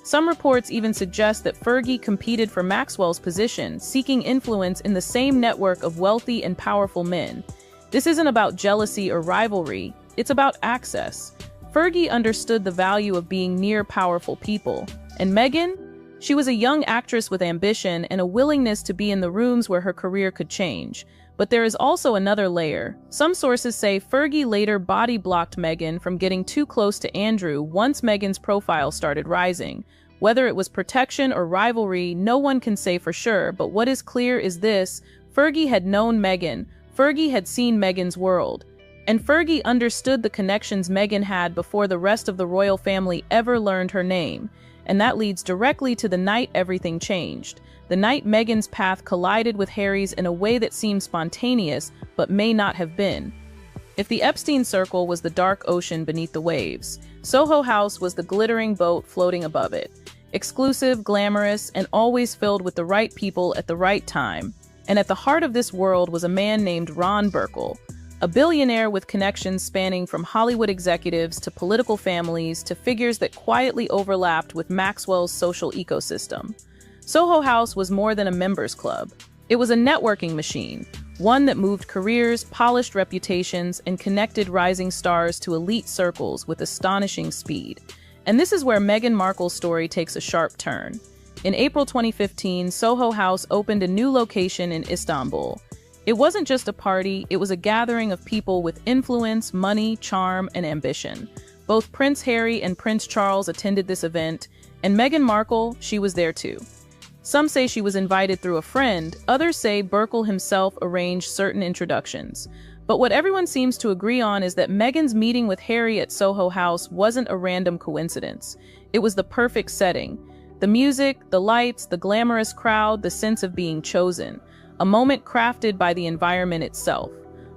Speaker 24: Some reports even suggest that Fergie competed for Maxwell's position, seeking influence in the same network of wealthy and powerful men. This isn't about jealousy or rivalry, it's about access. Fergie understood the value of being near powerful people. And Meghan? She was a young actress with ambition and a willingness to be in the rooms where her career could change. But there is also another layer. Some sources say Fergie later body-blocked Meghan from getting too close to Andrew once Meghan's profile started rising. Whether it was protection or rivalry, no one can say for sure, but what is clear is this: Fergie had known Meghan, Fergie had seen Meghan's world, and Fergie understood the connections Meghan had before the rest of the royal family ever learned her name. And that leads directly to the night everything changed. The night Meghan's path collided with Harry's in a way that seemed spontaneous, but may not have been. If the Epstein circle was the dark ocean beneath the waves, Soho House was the glittering boat floating above it. Exclusive, glamorous, and always filled with the right people at the right time. And at the heart of this world was a man named Ron Burkle, a billionaire with connections spanning from Hollywood executives to political families to figures that quietly overlapped with Maxwell's social ecosystem. Soho House was more than a members club. It was a networking machine, one that moved careers, polished reputations, and connected rising stars to elite circles with astonishing speed. And this is where Meghan Markle's story takes a sharp turn. In April 2015, Soho House opened a new location in Istanbul. It wasn't just a party, it was a gathering of people with influence, money, charm, and ambition. Both Prince Harry and Prince Charles attended this event, and Meghan Markle, she was there too. Some say she was invited through a friend, others say Burkle himself arranged certain introductions. But what everyone seems to agree on is that Meghan's meeting with Harry at Soho House wasn't a random coincidence. It was the perfect setting. The music, the lights, the glamorous crowd, the sense of being chosen. A moment crafted by the environment itself.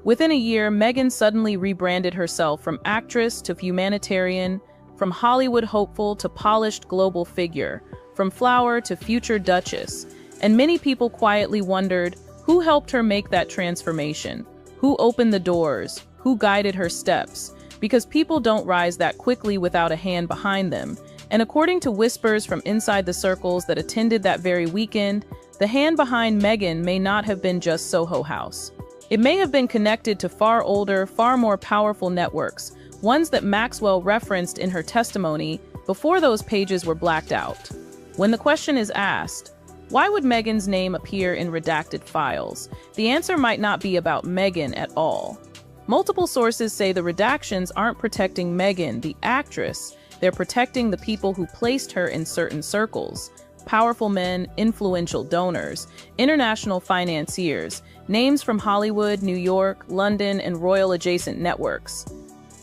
Speaker 24: Within a year, Meghan suddenly rebranded herself from actress to humanitarian, from Hollywood hopeful to polished global figure, from flower to future duchess. And many people quietly wondered, who helped her make that transformation? Who opened the doors? Who guided her steps? Because people don't rise that quickly without a hand behind them. And according to whispers from inside the circles that attended that very weekend, the hand behind Meghan may not have been just Soho House. It may have been connected to far older, far more powerful networks, ones that Maxwell referenced in her testimony before those pages were blacked out. When the question is asked, why would Meghan's name appear in redacted files? The answer might not be about Meghan at all. Multiple sources say the redactions aren't protecting Meghan, the actress, they're protecting the people who placed her in certain circles. Powerful men, influential donors, international financiers, names from Hollywood, New York, London, and royal-adjacent networks.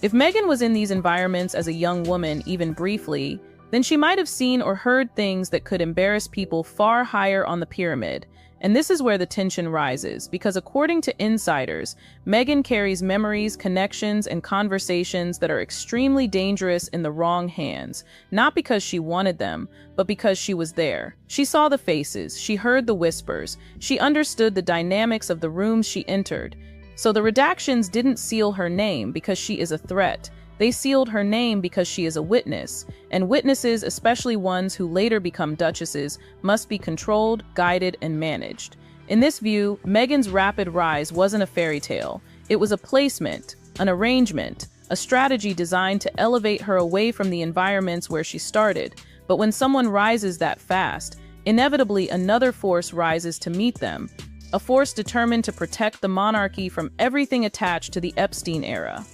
Speaker 24: If Meghan was in these environments as a young woman, even briefly, then she might have seen or heard things that could embarrass people far higher on the pyramid. And this is where the tension rises, because according to insiders, Meghan carries memories, connections, and conversations that are extremely dangerous in the wrong hands, not because she wanted them, but because she was there. She saw the faces, she heard the whispers, she understood the dynamics of the rooms she entered. So the redactions didn't seal her name because she is a threat. They sealed her name because she is a witness, and witnesses, especially ones who later become duchesses, must be controlled, guided, and managed. In this view, Meghan's rapid rise wasn't a fairy tale. It was a placement, an arrangement, a strategy designed to elevate her away from the environments where she started. But when someone rises that fast, inevitably another force rises to meet them, a force determined to protect the monarchy from everything attached to the Epstein era.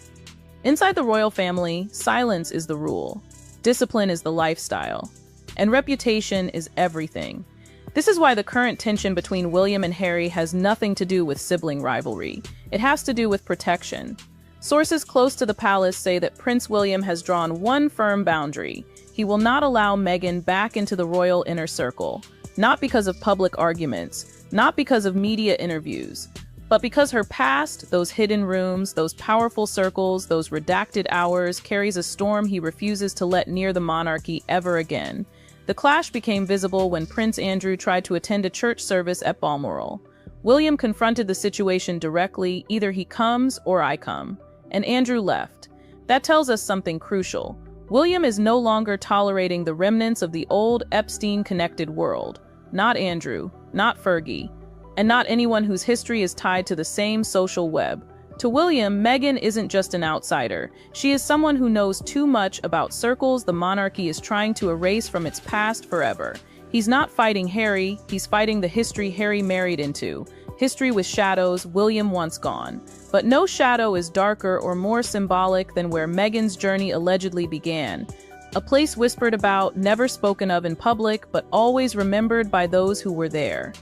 Speaker 24: Inside the royal family, silence is the rule, discipline is the lifestyle, and reputation is everything. This is why the current tension between William and Harry has nothing to do with sibling rivalry. It has to do with protection. Sources close to the palace say that Prince William has drawn one firm boundary. He will not allow Meghan back into the royal inner circle, not because of public arguments, not because of media interviews, but because her past, those hidden rooms, those powerful circles, those redacted hours, carries a storm he refuses to let near the monarchy ever again. The clash became visible when Prince Andrew tried to attend a church service at Balmoral. William confronted the situation directly, either he comes or I come, and Andrew left. That tells us something crucial. William is no longer tolerating the remnants of the old Epstein-connected world. Not Andrew, not Fergie, and not anyone whose history is tied to the same social web. To William, Meghan isn't just an outsider. She is someone who knows too much about circles the monarchy is trying to erase from its past forever. He's not fighting Harry, he's fighting the history Harry married into. History with shadows, William once gone. But no shadow is darker or more symbolic than where Meghan's journey allegedly began. A place whispered about, never spoken of in public, but always remembered by those who were there.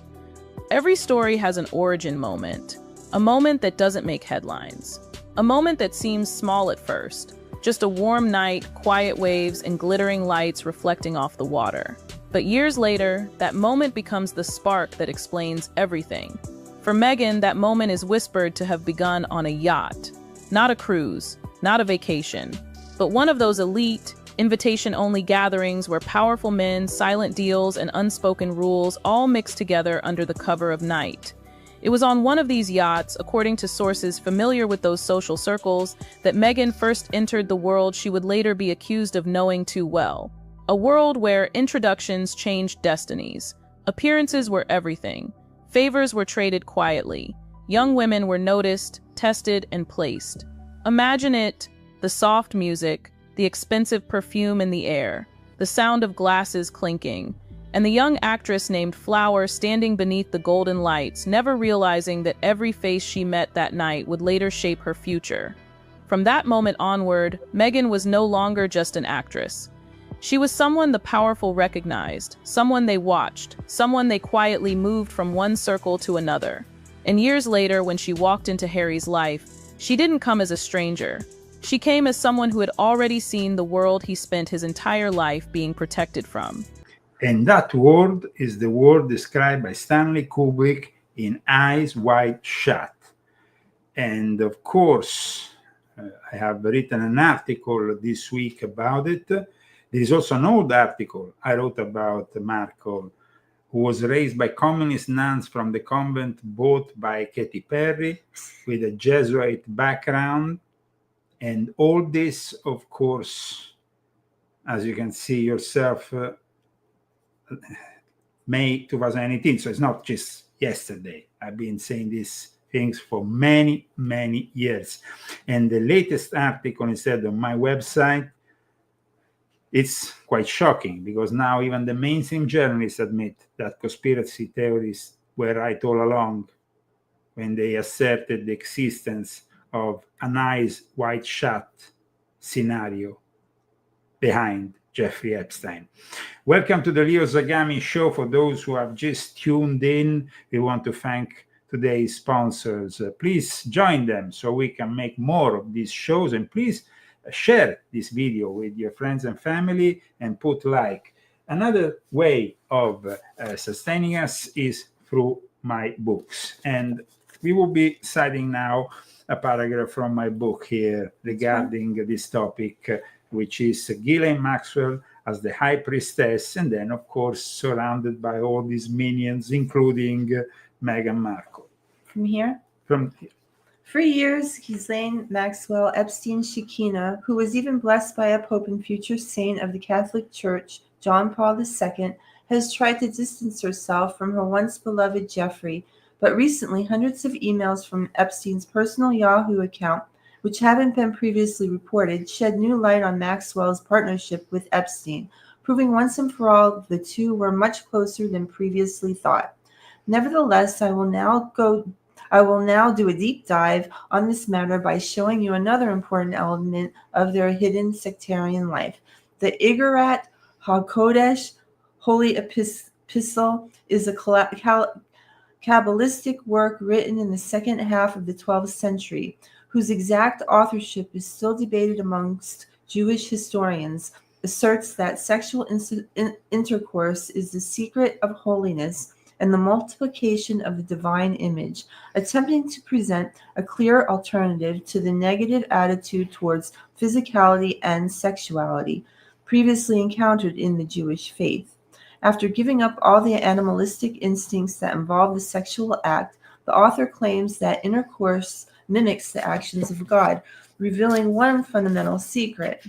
Speaker 24: Every story has an origin moment. A moment that doesn't make headlines. A moment that seems small at first. Just a warm night, quiet waves, and glittering lights reflecting off the water. But years later, that moment becomes the spark that explains everything. For Meghan, that moment is whispered to have begun on a yacht. Not a cruise, not a vacation, but one of those elite, invitation-only gatherings where powerful men, silent deals, and unspoken rules all mix together under the cover of night. It was on one of these yachts, according to sources familiar with those social circles, that Meghan first entered the world she would later be accused of knowing too well. A world where introductions changed destinies. Appearances were everything. Favors were traded quietly. Young women were noticed, tested, and placed. Imagine it, the soft music, the expensive perfume in the air, the sound of glasses clinking, and the young actress named Flower standing beneath the golden lights, never realizing that every face she met that night would later shape her future. From that moment onward, Meghan was no longer just an actress. She was someone the powerful recognized, someone they watched, someone they quietly moved from one circle to another. And years later, when she walked into Harry's life, she didn't come as a stranger. She came as someone who had already seen the world he spent his entire life being protected from.
Speaker 3: And that world is the world described by Stanley Kubrick in Eyes Wide Shut. And of course, I have written an article this week about it. There is also an old article I wrote about Markle, who was raised by communist nuns from the convent bought by Katy Perry with a Jesuit background. And all this, of course, as you can see yourself, May 2018. So it's not just yesterday. I've been saying these things for many, many years. And the latest article instead on my website, it's quite shocking because now even the mainstream journalists admit that conspiracy theories were right all along when they asserted the existence of an eyes wide shut scenario behind Jeffrey Epstein. Welcome to the Leo Zagami Show. For those who have just tuned in, we want to thank today's sponsors. Please join them so we can make more of these shows, and please share this video with your friends and family and put like. Another way of sustaining us is through my books, and we will be citing now a paragraph from my book here regarding this topic, which is Ghislaine Maxwell as the High Priestess, and then, of course, surrounded by all these minions, including Meghan Markle.
Speaker 4: From here?
Speaker 3: From here.
Speaker 4: For years, Ghislaine Maxwell Epstein'S Shekinah, who was even blessed by a pope and future saint of the Catholic Church, John Paul II, has tried to distance herself from her once beloved Jeffrey, but recently hundreds of emails from Epstein's personal Yahoo account, which haven't been previously reported, shed new light on Maxwell's partnership with Epstein, proving once and for all the two were much closer than previously thought. Nevertheless, I will now do a deep dive on this matter by showing you another important element of their hidden sectarian life. The Iggerat HaKodesh Holy Epistle is a Kabbalistic work written in the second half of the 12th century, whose exact authorship is still debated amongst Jewish historians, asserts that sexual intercourse is the secret of holiness and the multiplication of the divine image, attempting to present a clear alternative to the negative attitude towards physicality and sexuality previously encountered in the Jewish faith. After giving up all the animalistic instincts that involve the sexual act, the author claims that intercourse mimics the actions of God, revealing one fundamental secret.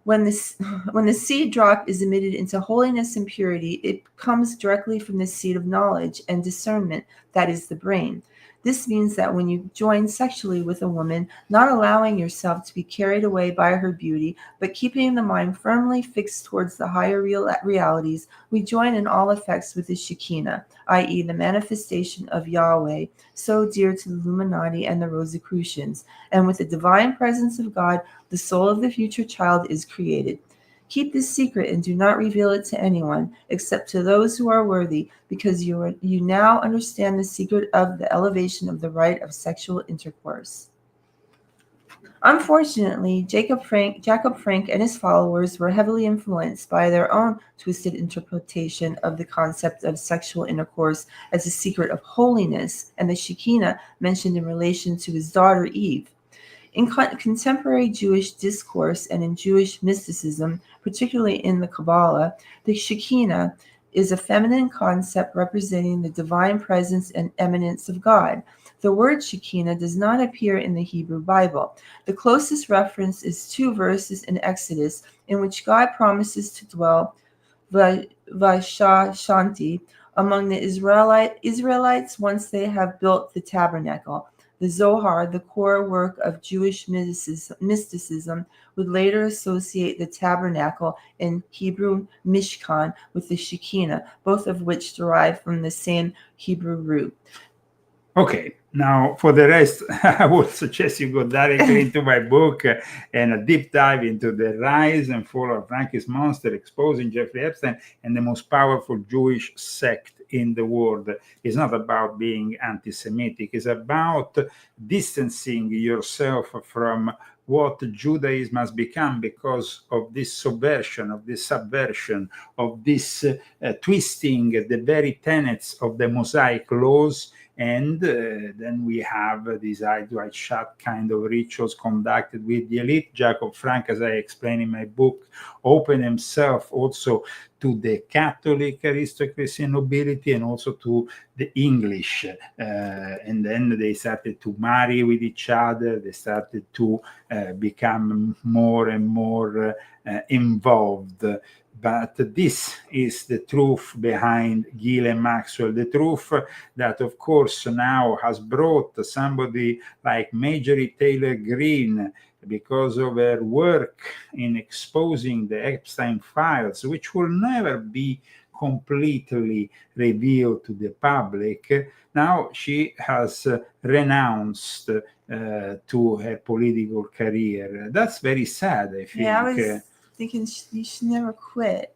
Speaker 4: When the seed drop is emitted into holiness and purity, it comes directly from the seed of knowledge and discernment, that is the brain. This means that when you join sexually with a woman, not allowing yourself to be carried away by her beauty, but keeping the mind firmly fixed towards the higher realities, we join in all effects with the Shekinah, i.e. the manifestation of Yahweh, so dear to the Illuminati and the Rosicrucians, and with the divine presence of God, the soul of the future child is created. Keep this secret and do not reveal it to anyone except to those who are worthy, because you now understand the secret of the elevation of the right of sexual intercourse. Unfortunately, Jacob Frank and his followers were heavily influenced by their own twisted interpretation of the concept of sexual intercourse as a secret of holiness and the Shekinah mentioned in relation to his daughter Eve. In contemporary Jewish discourse and in Jewish mysticism, particularly in the Kabbalah, the Shekinah is a feminine concept representing the divine presence and eminence of God. The word Shekinah does not appear in the Hebrew Bible. The closest reference is 2 verses in Exodus, in which God promises to dwell Vashanti among the Israelites once they have built the tabernacle. The Zohar, the core work of Jewish mysticism, would later associate the tabernacle in Hebrew Mishkan with the Shekinah, both of which derive from the same Hebrew root.
Speaker 3: Okay, now for the rest, I would suggest you go directly into my book and a deep dive into the rise and fall of Frankie's monster, exposing Jeffrey Epstein and the most powerful Jewish sect in the world. It's not about being anti-Semitic. It's about distancing yourself from what Judaism has become because of this subversion, of this subversion, of this twisting the very tenets of the Mosaic laws. And then we have these eye-to-eye shut kind of rituals conducted with the elite. Jacob Frank, as I explain in my book, opened himself also to the Catholic aristocracy and nobility and also to the English. And then they started to marry with each other. They started to become more and more involved. But this is the truth behind Ghislaine Maxwell, the truth that, of course, now has brought somebody like Marjorie Taylor Greene, because of her work in exposing the Epstein files, which will never be completely revealed to the public. Now she has renounced to her political career. That's very sad, I think.
Speaker 4: Yeah, I was thinking she should never quit.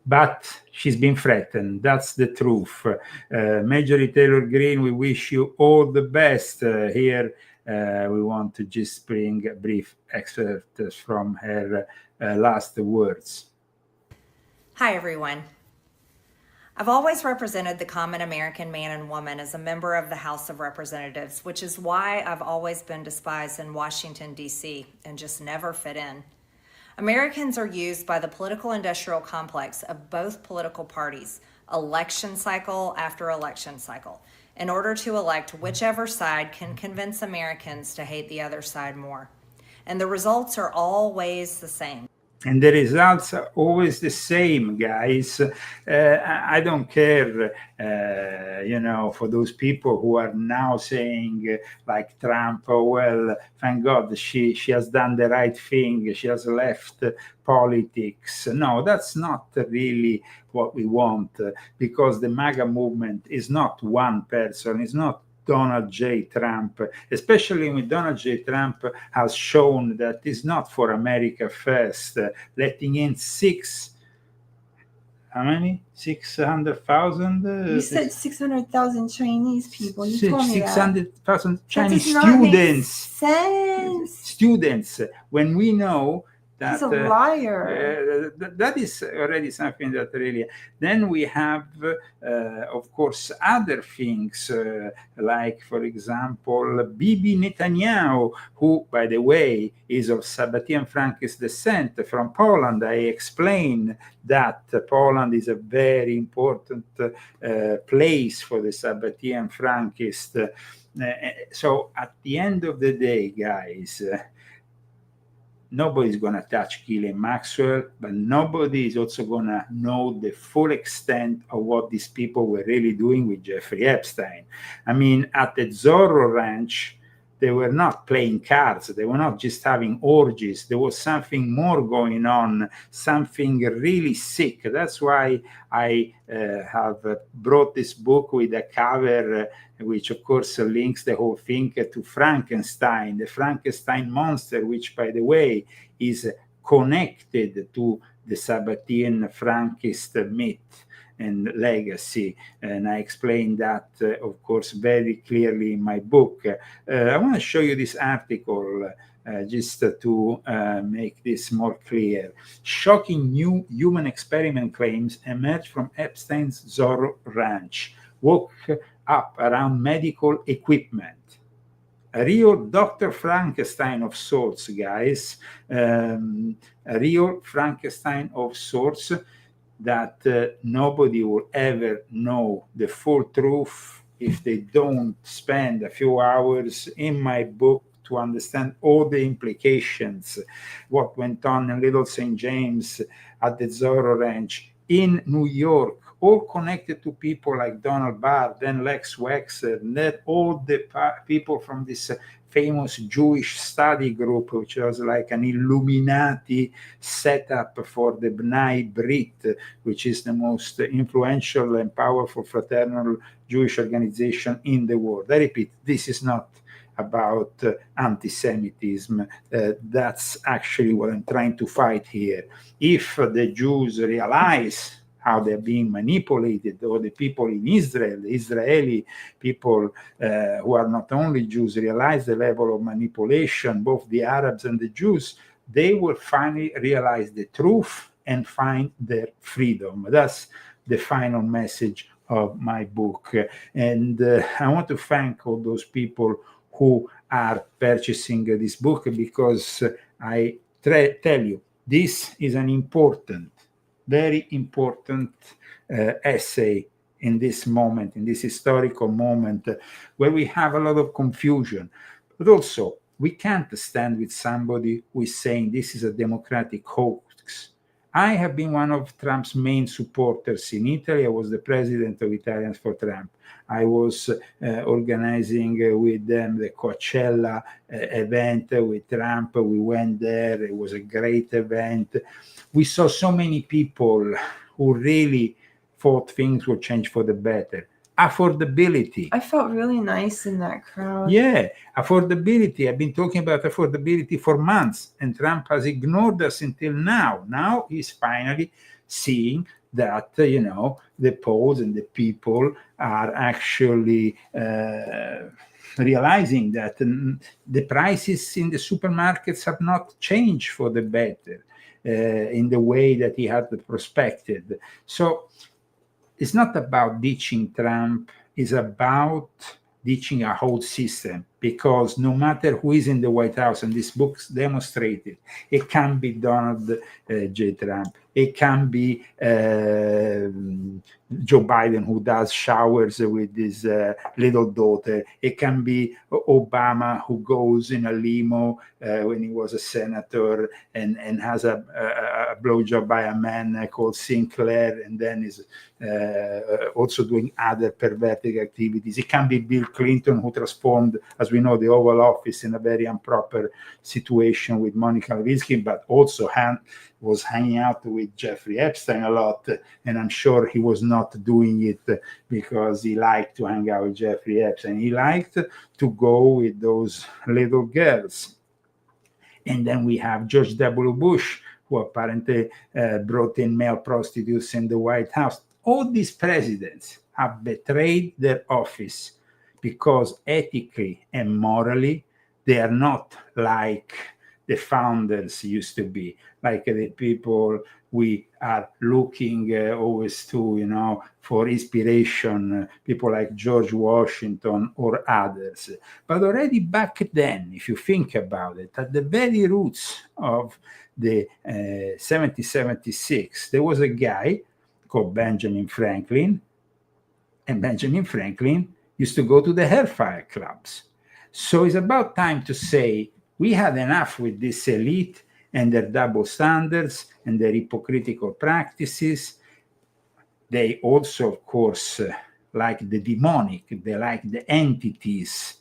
Speaker 3: But she's been threatened. That's the truth. Marjorie Taylor Greene, we wish you all the best. Here we want to just bring a brief excerpt from her last words.
Speaker 1: Hi, everyone. I've always represented the common American man and woman as a member of the House of Representatives, which is why I've always been despised in Washington, D.C., and just never fit in. Americans are used by the political industrial complex of both political parties, election cycle after election cycle, in order to elect whichever side can convince Americans to hate the other side more. And the results are always the same.
Speaker 3: And the results are always the same, guys. I don't care, for those people who are now saying, like Trump, oh, well, thank God she has done the right thing. She has left politics. No, that's not really what we want, because the MAGA movement is not one person. It's not Donald J. Trump, especially when Donald J. Trump has shown that it's not for America first, letting in 600,000?
Speaker 4: You said 600,000 Chinese people. You told me that.
Speaker 3: 600,000 Chinese
Speaker 4: That does not make
Speaker 3: students.
Speaker 4: sense.
Speaker 3: Students, when we know
Speaker 4: He's a liar.
Speaker 3: That is already something that really. Then we have, of course, other things, like, for example, Bibi Netanyahu, who, by the way, is of Sabbatean Frankist descent from Poland. I explained that Poland is a very important place for the Sabbatean Frankist. So at the end of the day, guys, nobody's going to touch Ghislaine Maxwell, but nobody is also going to know the full extent of what these people were really doing with Jeffrey Epstein. I mean, at the Zorro Ranch, they were not playing cards. They were not just having orgies. There was something more going on, something really sick. That's why I have brought this book with a cover, which of course links the whole thing to Frankenstein, the Frankenstein monster, which, by the way, is connected to the Sabbatean Frankist myth and legacy, and I explained that, of course, very clearly in my book. I want to show you this article just to make this more clear. Shocking new human experiment claims emerged from Epstein's Zorro Ranch. Woke up around medical equipment. A real Dr. Frankenstein of sorts, guys. A real Frankenstein of sorts that nobody will ever know the full truth if they don't spend a few hours in my book to understand all the implications, what went on in Little St. James, at the Zorro Ranch, in New York, all connected to people like Donald Barr, then Lex Wexner, then all the people from this famous Jewish study group, which was like an Illuminati setup for the B'nai Brit, which is the most influential and powerful fraternal Jewish organization in the world. I repeat, this is not about anti-Semitism. That's actually what I'm trying to fight here. If the Jews realize how they're being manipulated, or the people in Israel, the Israeli people who are not only Jews, realize the level of manipulation, both the Arabs and the Jews, they will finally realize the truth and find their freedom. That's the final message of my book. And I want to thank all those people who are purchasing this book, because I tell you, this is an important, very important essay in this moment, in this historical moment, where we have a lot of confusion. But also, we can't stand with somebody who is saying this is a democratic hoax. I have been one of Trump's main supporters in Italy. I was the president of Italians for Trump. I was organizing with them the Coachella event with Trump. We went there. It was a great event. We saw so many people who really thought things would change for the better. Affordability.
Speaker 4: I felt really nice in that crowd.
Speaker 3: Yeah, affordability. I've been talking about affordability for months, and Trump has ignored us until now. Now he's finally seeing that, the polls and the people are actually realizing that the prices in the supermarkets have not changed for the better in the way that he had prospected. So it's not about ditching Trump, it's about ditching a whole system, because no matter who is in the White House, and this book demonstrated, it can be Donald J. Trump, it can be Joe Biden, who does showers with his little daughter, it can be Obama, who goes in a limo when he was a senator and has a blowjob by a man called Sinclair, and then is also doing other perverted activities. It can be Bill Clinton, who transformed, as we know, the Oval Office in a very improper situation with Monica Lewinsky, but also was hanging out with Jeffrey Epstein a lot, and I'm sure he was not doing it because he liked to hang out with Jeffrey Epstein. He liked to go with those little girls. And then we have George W. Bush, who apparently brought in male prostitutes in the White House. All these presidents have betrayed their office because ethically and morally, they are not like the founders used to be, like the people we are looking always to, for inspiration, people like George Washington or others. But already back then, if you think about it, at the very roots of the 1776, there was a guy called Benjamin Franklin, and Benjamin Franklin used to go to the Hellfire Clubs. So it's about time to say, we had enough with this elite and their double standards and their hypocritical practices. They also, of course, like the demonic, they like the entities.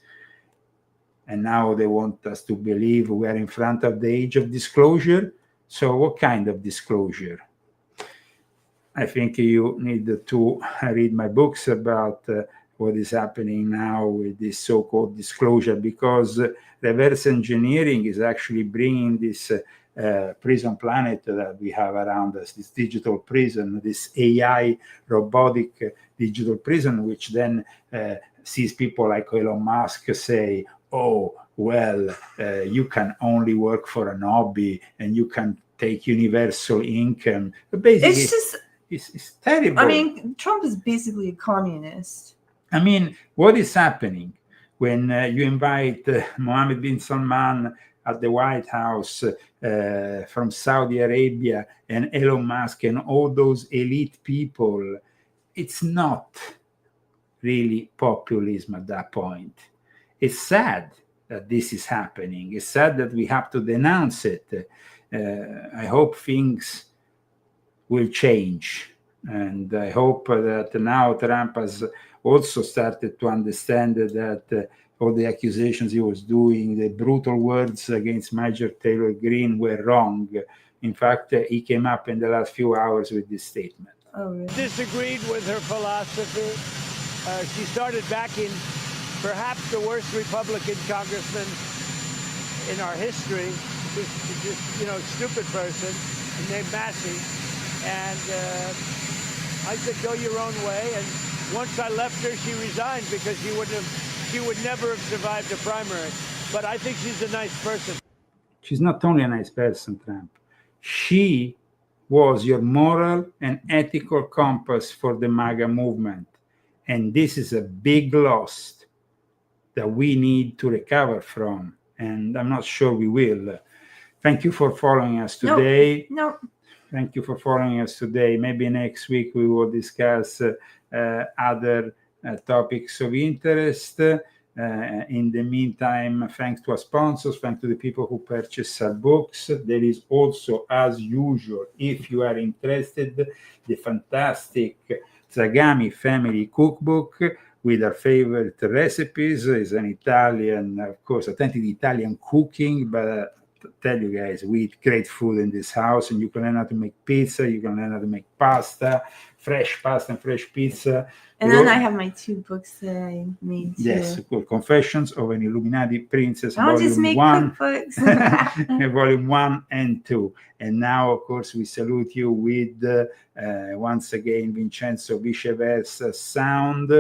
Speaker 3: And now they want us to believe we are in front of the age of disclosure. So what kind of disclosure? I think you need to read my books about what is happening now with this so-called disclosure, because reverse engineering is actually bringing this prison planet that we have around us, this digital prison, this AI robotic digital prison, which then sees people like Elon Musk say, oh, well, you can only work for an hobby and you can take universal income. But basically, it's terrible.
Speaker 4: I mean, Trump is basically a communist.
Speaker 3: I mean, what is happening when you invite Mohammed bin Salman at the White House from Saudi Arabia and Elon Musk and all those elite people? It's not really populism at that point. It's sad that this is happening. It's sad that we have to denounce it. I hope things will change. And I hope that now Trump has also started to understand that all the accusations he was doing, the brutal words against Major Taylor Greene were wrong. In fact, he came up in the last few hours with this statement.
Speaker 4: Oh, really?
Speaker 2: Disagreed with her philosophy. She started backing perhaps the worst Republican congressman in our history, just stupid person named Massey. And I said, go your own way. And once I left her, she resigned because she would never have survived a primary. But I think she's a nice person.
Speaker 3: She's not only a nice person, Trump. She was your moral and ethical compass for the MAGA movement. And this is a big loss that we need to recover from. And I'm not sure we will. Thank you for following us today.
Speaker 4: No.
Speaker 3: Thank you for following us today. Maybe next week we will discuss other topics of interest. In the meantime, thanks to our sponsors, thanks to the people who purchase our books. There is also, as usual, if you are interested, the fantastic Zagami Family Cookbook with our favorite recipes. It's an Italian, of course, authentic Italian cooking, but tell you guys, we eat great food in this house, and you can learn how to make pizza, you can learn how to make fresh pasta and fresh pizza.
Speaker 4: And then I have my 2 books that I made too.
Speaker 3: Yes, called Confessions of an Illuminati Princess,
Speaker 4: Don't just make cookbooks.
Speaker 3: Volume 1 and 2. And now, of course, we salute you with, once again, Vincenzo Viceversa Sound.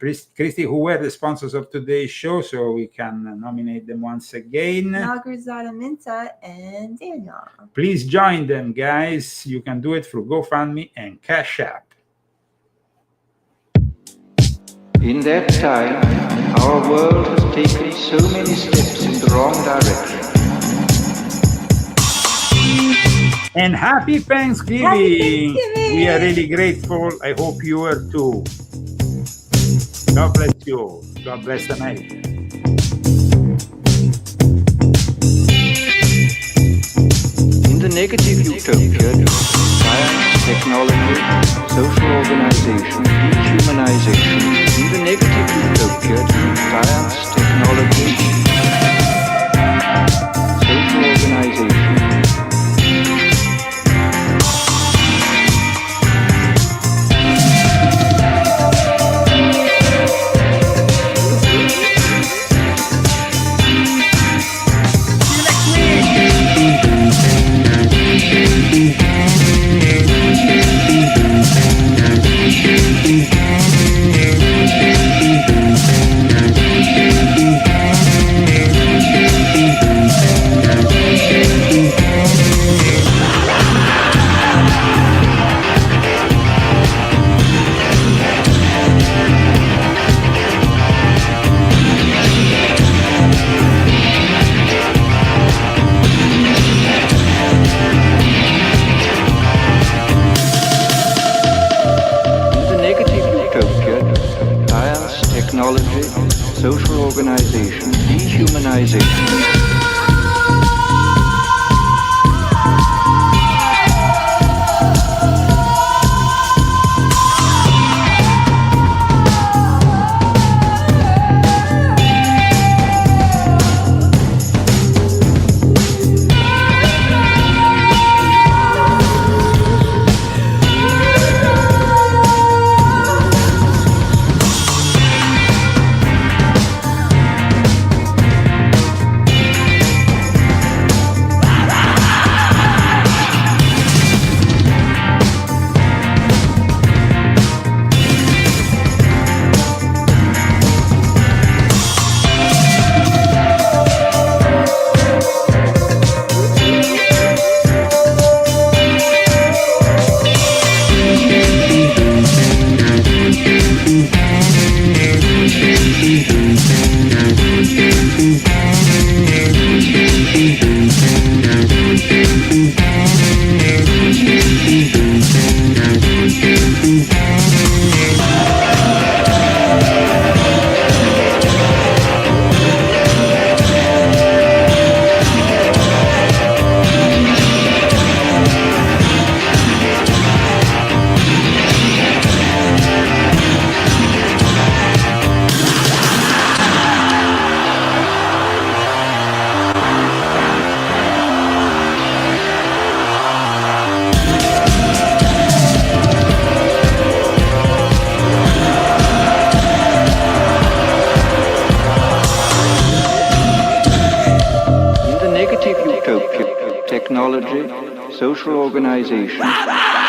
Speaker 3: Christy, who were the sponsors of today's show, so we can nominate them once again.
Speaker 4: Nagrazada Minta and Daniel.
Speaker 3: Please join them, guys. You can do it through GoFundMe and Cash App.
Speaker 5: In that time, our world has taken so many steps in the wrong direction.
Speaker 3: And happy Thanksgiving!
Speaker 4: Happy Thanksgiving!
Speaker 3: We are really grateful. I hope you are too. God bless you. God bless America.
Speaker 5: In the negative utopia, science, technology, social organization, dehumanization. In the negative utopia, science, technology, social organization.
Speaker 6: Thank you.
Speaker 5: socialization, dehumanization. Technology, social organization.